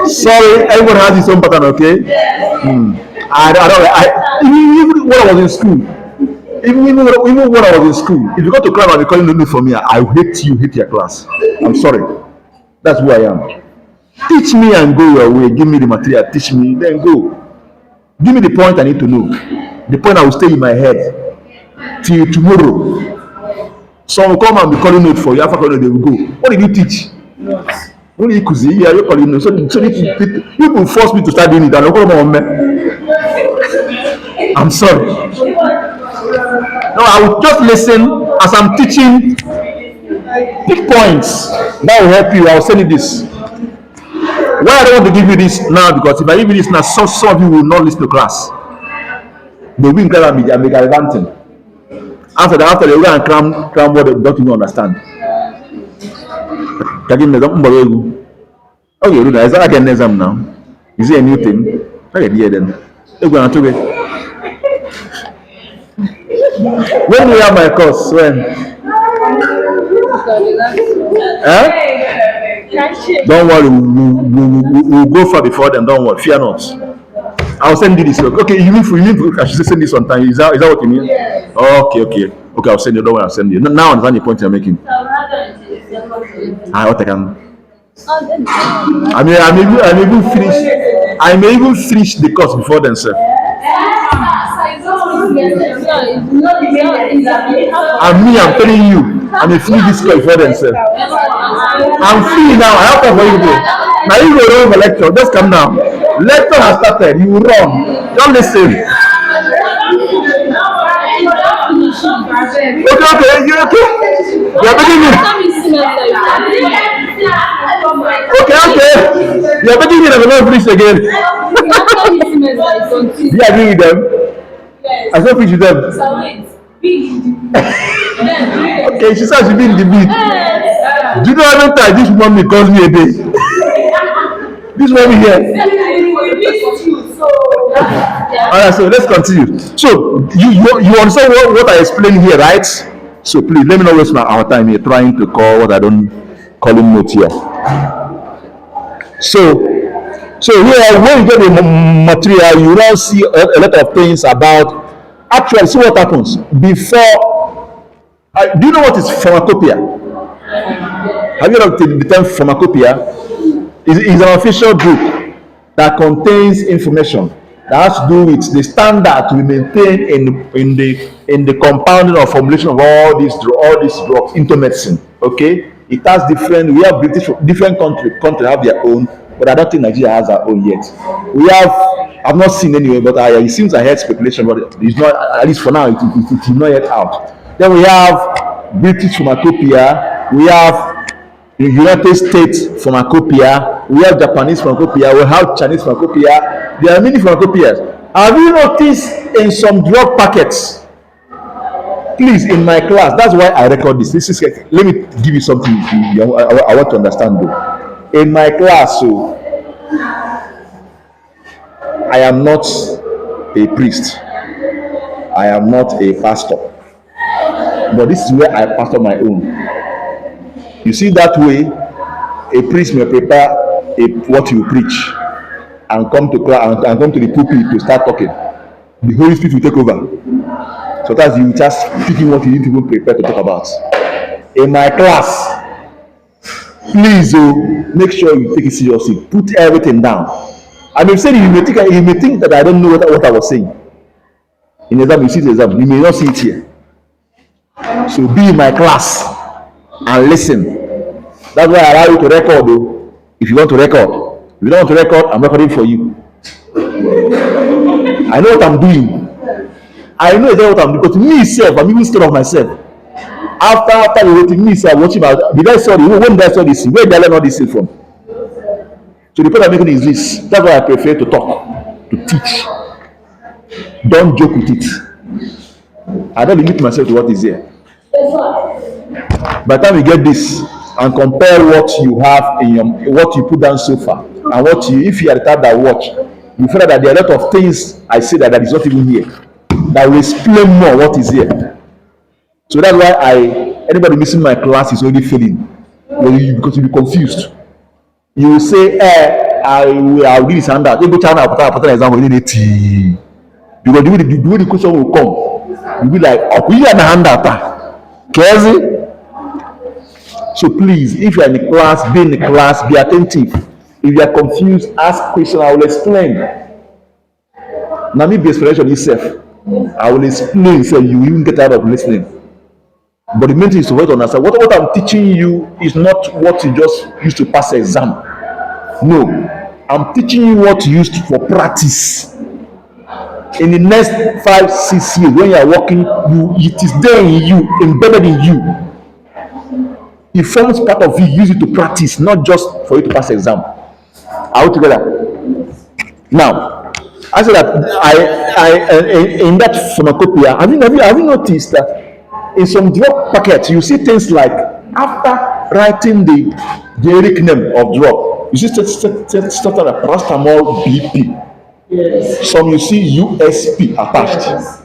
sorry, everyone has his own pattern, okay? I don't even when I was in school, even when I was in school, if you go to class and be calling no for me, I hate your class. I'm sorry. That's who I am. Teach me and go your way. Give me the material, teach me, then go. Give me the point I need to know. The point I will stay in my head till tomorrow. Some will come and be calling note for you. After calling, they will go. What did you teach? Only you could see. Yeah, you're calling note. So people force me to start doing it. I'm sorry. No, I will just listen as I'm teaching. Pick points. That will help you. I will send you this. Why I don't want to give you this now, because if I give you this now, some of you will not listen to class. They will be in class and be gallivanting. After they will go and cram what they don't even understand. Okay, do that. Is that like an exam now? Is it a new thing? Okay, yeah, then. When do you have my course? When? Don't worry, we'll go far before them. Don't worry, fear not. I'll send you this. Okay, you mean I should send this on time? Is that what you mean? Yes. Okay. I'll send you. Don't worry, I'll send you. Now I understand the point you're making. What I can. I may even finish the course before them, sir. I'm telling you, I may finish this course before them, sir. I'm free now. I have to for you to. Now you go run the lecture. Just come now. Lecture has started. You run. Don't listen. Okay. You okay? You're begging me. Okay. You're begging me to not finish again. Do you agree with them? Yes. I don't finish with them. Okay, she said she be in the beat. Do you know how many times this woman calls me a day? This woman here. Alright, so let's continue. So you understand what I explained here, right? So please let me not waste our time here trying to call what I don't call him note here. So here when you get the material, you now see a lot of things about. Actually, see what happens before. Do you know what is pharmacopoeia? Have you heard of the term pharmacopoeia? It's an official book that contains information that has to do with the standard we maintain in the compounding or formulation of all these drugs into medicine. Okay, it has different. We have different countries have their own, but I don't think Nigeria has our own yet. We have. I've not seen anyway, but it seems I heard speculation, but it's not. At least for now, it's not yet out. Then we have British pharmacopoeia. We have United States pharmacopoeia. We have Japanese pharmacopoeia. We have Chinese pharmacopoeia. There are many pharmacopoeias. Have you noticed in some drug packets? Please, in my class, that's why I record this. Let me give you something I want to understand though. In my class, so I am not a priest. I am not a pastor. But this is where I pastor my own. You see, that way, a priest may prepare what you preach and come to class and come to the pulpit to start talking. The Holy Spirit will take over. So that's you just speaking what you need to prepare to talk about. In my class, please make sure you take it seriously. Put everything down. I may say you may think that I don't know what I was saying. In exam, you see the exam, you may not see it here. So be in my class and listen. That's why I allow you to record though. If you want to record. If you don't want to record, I'm recording for you. I know what I'm doing. I know exactly what I'm doing because me self, I'm even scared of myself. After the waiting, me self watching about did I saw the when did I saw this? Where did I learn all this thing from? So the point I'm making is this. That's why I prefer to talk, to teach. Don't joke with it. I don't limit myself to what is here. By the time you get this and compare what you have in your what you put down so far and what you if you are the type that watch, you feel that there are a lot of things I say that is not even here that will explain more what is here. So that's why anybody missing my class is already failing because you'll be confused. You will say, I'll read this handout. You go China, I'll put an example in it. Because the way the question will come, you'll be like, oh, we are the handout. Crazy. So please, if you are in the class, be in the class, be attentive. If you are confused, ask questions, I will explain. Now, me be explanation itself. I will explain so you even get out of listening. But the main thing is to understand what I'm teaching you is not what you just used to pass the exam. No, I'm teaching you what you used for practice. In the next 5-6 years, when you are working, it is there in you, embedded in you. It forms part of you. Use it to practice, not just for you to pass the exam. Are we together? Now, I said that in that pharmacopoeia, have you noticed that in some drug packets you see things like after writing the generic name of drug, you see started a paracetamol BP. Yes. Some you see USP attached. Yes.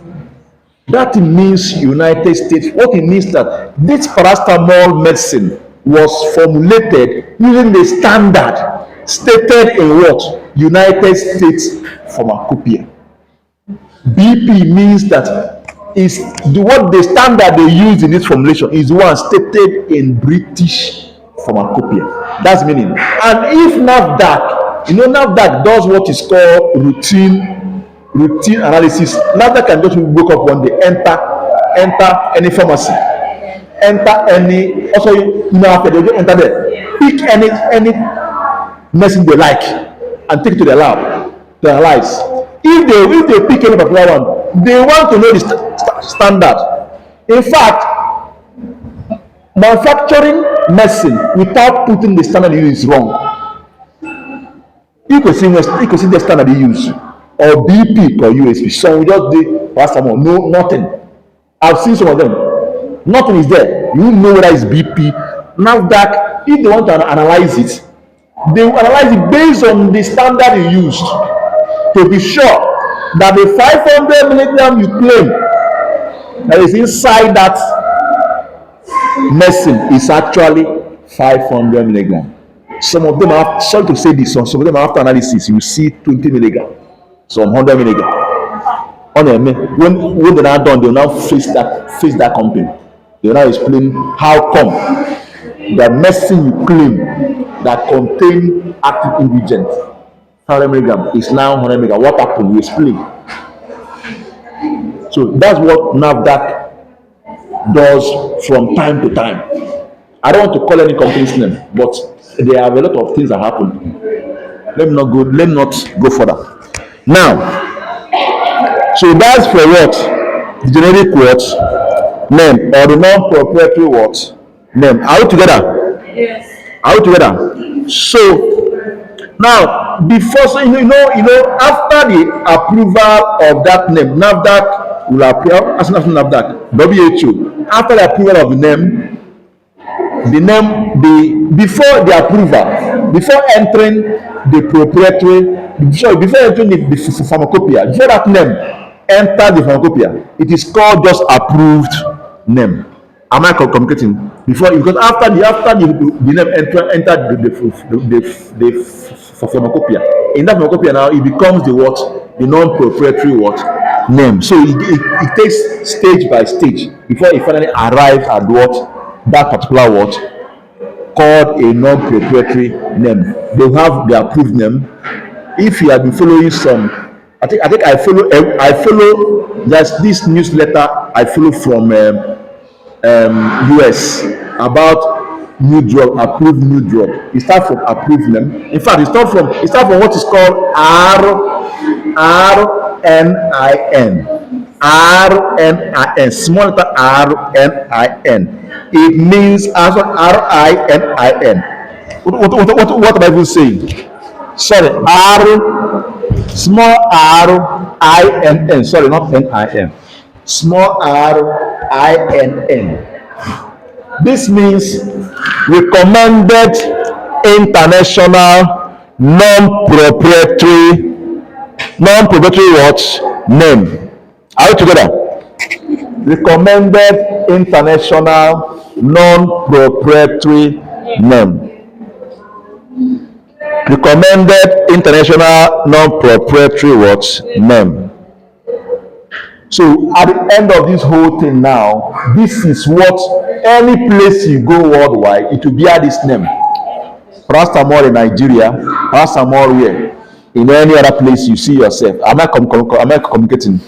That means United States. What it means that this paracetamol medicine was formulated using the standard stated in what United States pharmacopoeia. BP means that is what the standard they use in this formulation is one stated in British pharmacopoeia. That's meaning. And if NAFDAC, NAFDAC does what is called routine analysis. NAFDAC can just wake up one day, enter any pharmacy, enter any. Also, after they just enter there, pick any medicine they like, and take it to the lab to analyze. If they pick any particular one, they want to know the standard. In fact, manufacturing medicine without putting the standard you use is wrong. You can see the standard you use, or BP or USP. Some will just do paracetamol, no nothing. I've seen some of them. Nothing is there. You know whether it's BP. NAFDAC, if they want to analyze it, they will analyze it based on the standard you used to be sure that the 500 milligram you claim that is inside that medicine is actually 500 milligram. Some of them are, sorry to say this, some of them after analysis you see 20 milligram, some 100 milligram. When they're not done, they will now face that company. They will now explain how come the medicine you claim that contain active ingredient 100 milligram is now 100 milligram. What happened? You explain. So that's what NAFDAC does from time to time. I don't want to call any company's name, but there are a lot of things that happen. Let me not go further. Now, so that's for what? The generic what? Name or the non-proprietary what? Name. Are we together? Yes. Are we together? So now, before, so after the approval of that name, NAFDAC will appear as NAFDAC, WHO. After the approval of the name, before the approval, before entering the proprietary, before entering the pharmacopoeia, before that name enters the pharmacopoeia, it is called just approved name. Am I communicating? Because after the name entered the pharmacopoeia, in that pharmacopoeia now it becomes the non-proprietary name. So it takes stage by stage before it finally arrives at that particular called a non-proprietary name. They have the approved name. If you have been following I think I follow. There's this newsletter I follow from US about approved new drug. It starts from approved name. In fact, it starts from what is called RNIN, RNIN, small letter RNIN. It means as well RININ. What am I even saying? Sorry, small RINN. Sorry, not NIN. Small RINN. This means recommended international non-proprietary what name. Are we together? Recommended international non-proprietary name. Recommended international non-proprietary what name. So at the end of this whole thing now, this is what any place you go worldwide, it will bear this name. Paracetamol in Nigeria, paracetamol where? In any other place you see yourself. Am I communicating?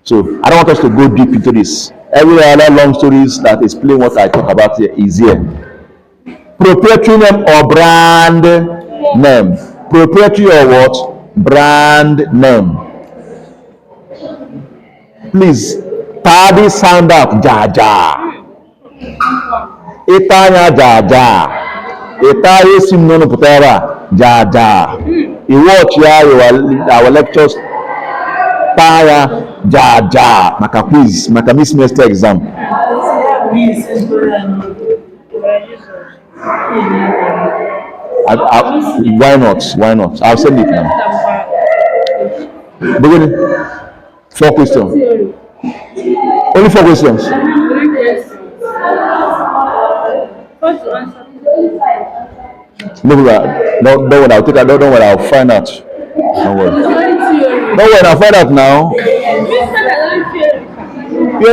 So I don't want us to go deep into this. Every other long stories that explain what I talk about here is here. Proprietary name or brand name. Proprietary or what? Brand name. Please, party sound up, jaja. Itanya jaja. Itaye simnono putera, jaja. You watch our lectures. Para jaja. Maka quiz, maka miss semester exam. Why not? Why not? I'll send it now. Begin. 4 questions. Only 4 questions. No, don't worry. I'll take that. Don't worry. I'll find out. Don't worry. Don't worry. I'll find out now.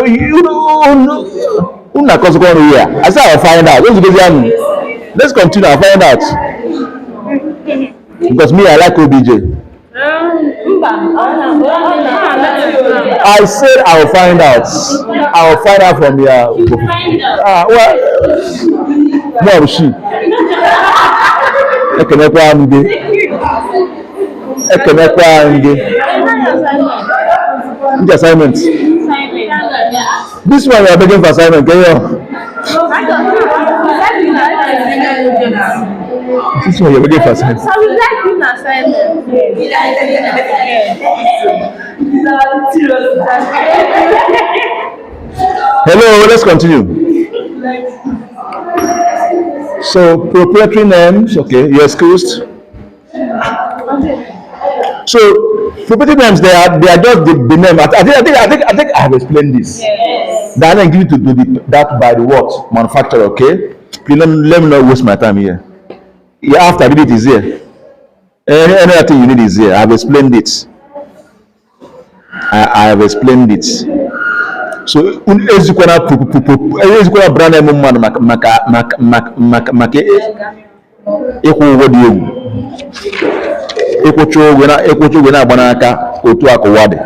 You don't. I said I'll find out. Let's continue. I'll find out. Because me, I like OBJ. I said I will find out. I will find out from here. Well, no, she. Which assignment? This one you are begging for assignment, can you? This one you are begging for assignment. Hello, let's continue. So proprietary names, okay, you're excused. So proprietary names, they are just the name. I think I have explained this. Yes. Then I give it to that by the what manufacturer. Okay, please let me not waste my time here. Yeah, after I read it is here. Any other thing you need is here. I have explained it. I have explained it. So ezikwana brand name man maka ekwuwodi egwu ekwochu ogwe na agbana aka otu akụwadi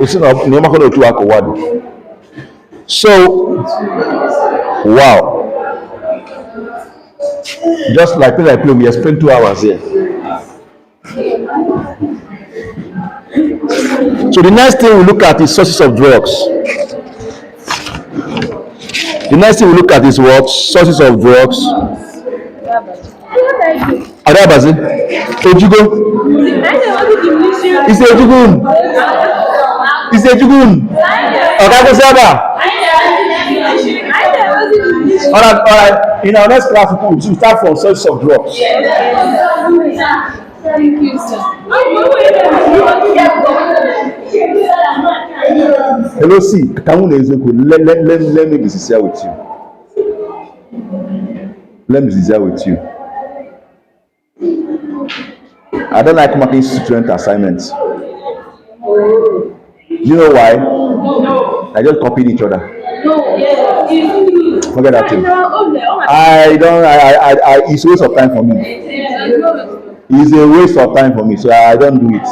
esi na ịmakọna otu akụwadi. So wow, just like play, we spent 2 hours here. So the next thing we look at is sources of drugs. The next thing we look at is what? Sources of drugs. Adabazi. Ojugo. Is Ojugun. Is Ojugun. Okago Saba. Alright. In our next class, we start from sources of drugs. Thank you, sir. Hello, see, let me be sincere with you. Let me be sincere with you. I don't like making student assignments. You know why? No. I just copied each other. No. Forget that thing. It's a waste of time for me. It's a waste of time for me, so I don't do it.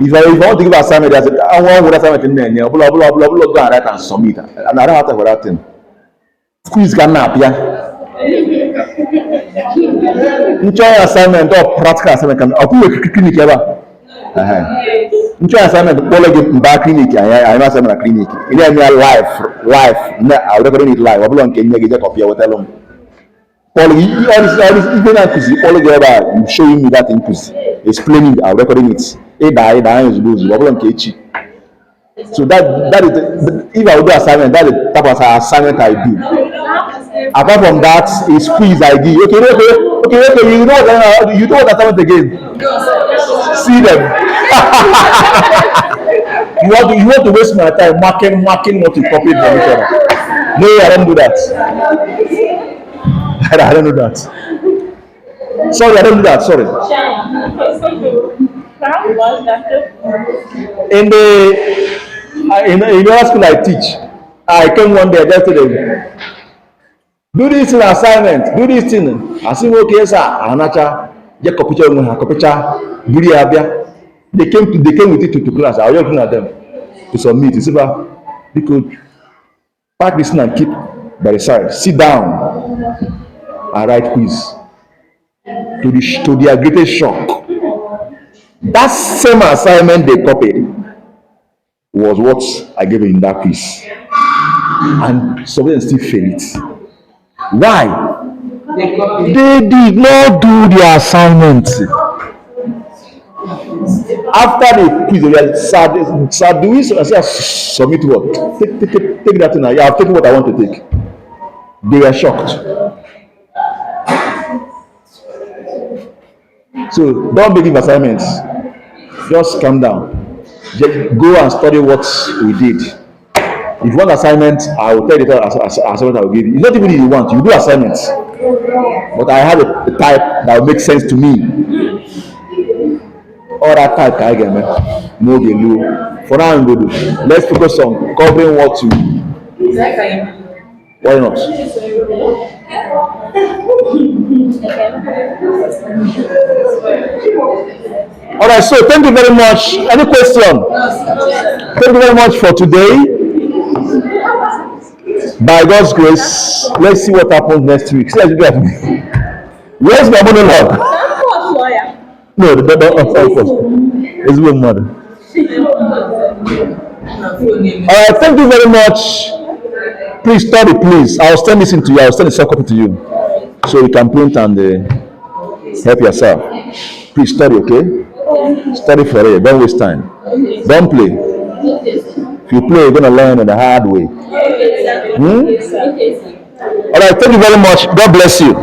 If I want to give assignment, I want to assignment in there, blah, go and write and submit. And I don't have time for that thing. Quiz can appear. Enjoy assignment or practical assignment can appear clinic ever. Ncho assignment polo get mba clinic I know assignment na clinic. Ile anya life na I record it live. Obulo nke nye ge copy o tell them. Paul, all this even akuzi Paul get about showing me that inputs, explaining I recording it. E die is lose. Obulo nke echi. So that is if I would do assignment, that is the type of assignment I do. Apart from that, it's quiz I give. Okay. You know what assignment again? See them. You want to waste my time marking what you copied from each other. No, I don't do that. I don't do that. Sorry, I don't do that. Sorry. In the school I teach, I came one day, I just told them, do this in assignment, do this thing. I said, okay, sir. Anacha, just copy Buri Abia. They came with it to class. I was looking at them to submit. They said, you could pack this thing and keep by the side. Sit down and write quiz. To their greatest shock, that same assignment they copied was what I gave in that quiz. And some of them still fail it. Why? They did not do the assignment. After the quiz, they were sad. Do we submit what? Take that thing. Yeah, I've taken what I want to take. They were shocked. So don't believe assignments. Just calm down. Just go and study what we did. If you want assignment, I will tell you the assignment I will give you. It's not even if you want. You do assignments. But I have a type that will make sense to me. All that type I get, man. No, they low. For now, I'm going to do. Let's focus on covering what you. Why not? All right. So thank you very much. Any question? Thank you very much for today. By God's grace, let's see what happens next week. See, you get me. Where's my monologue? No, of course. It's my mother. All right, thank you very much. Please study, please. I'll send this into you. I'll send a soft copy to you, so you can print and help yourself. Please study, okay? Study for it. Don't waste time. Don't play. If you play, you're gonna learn in the hard way. All right, thank you very much. God bless you.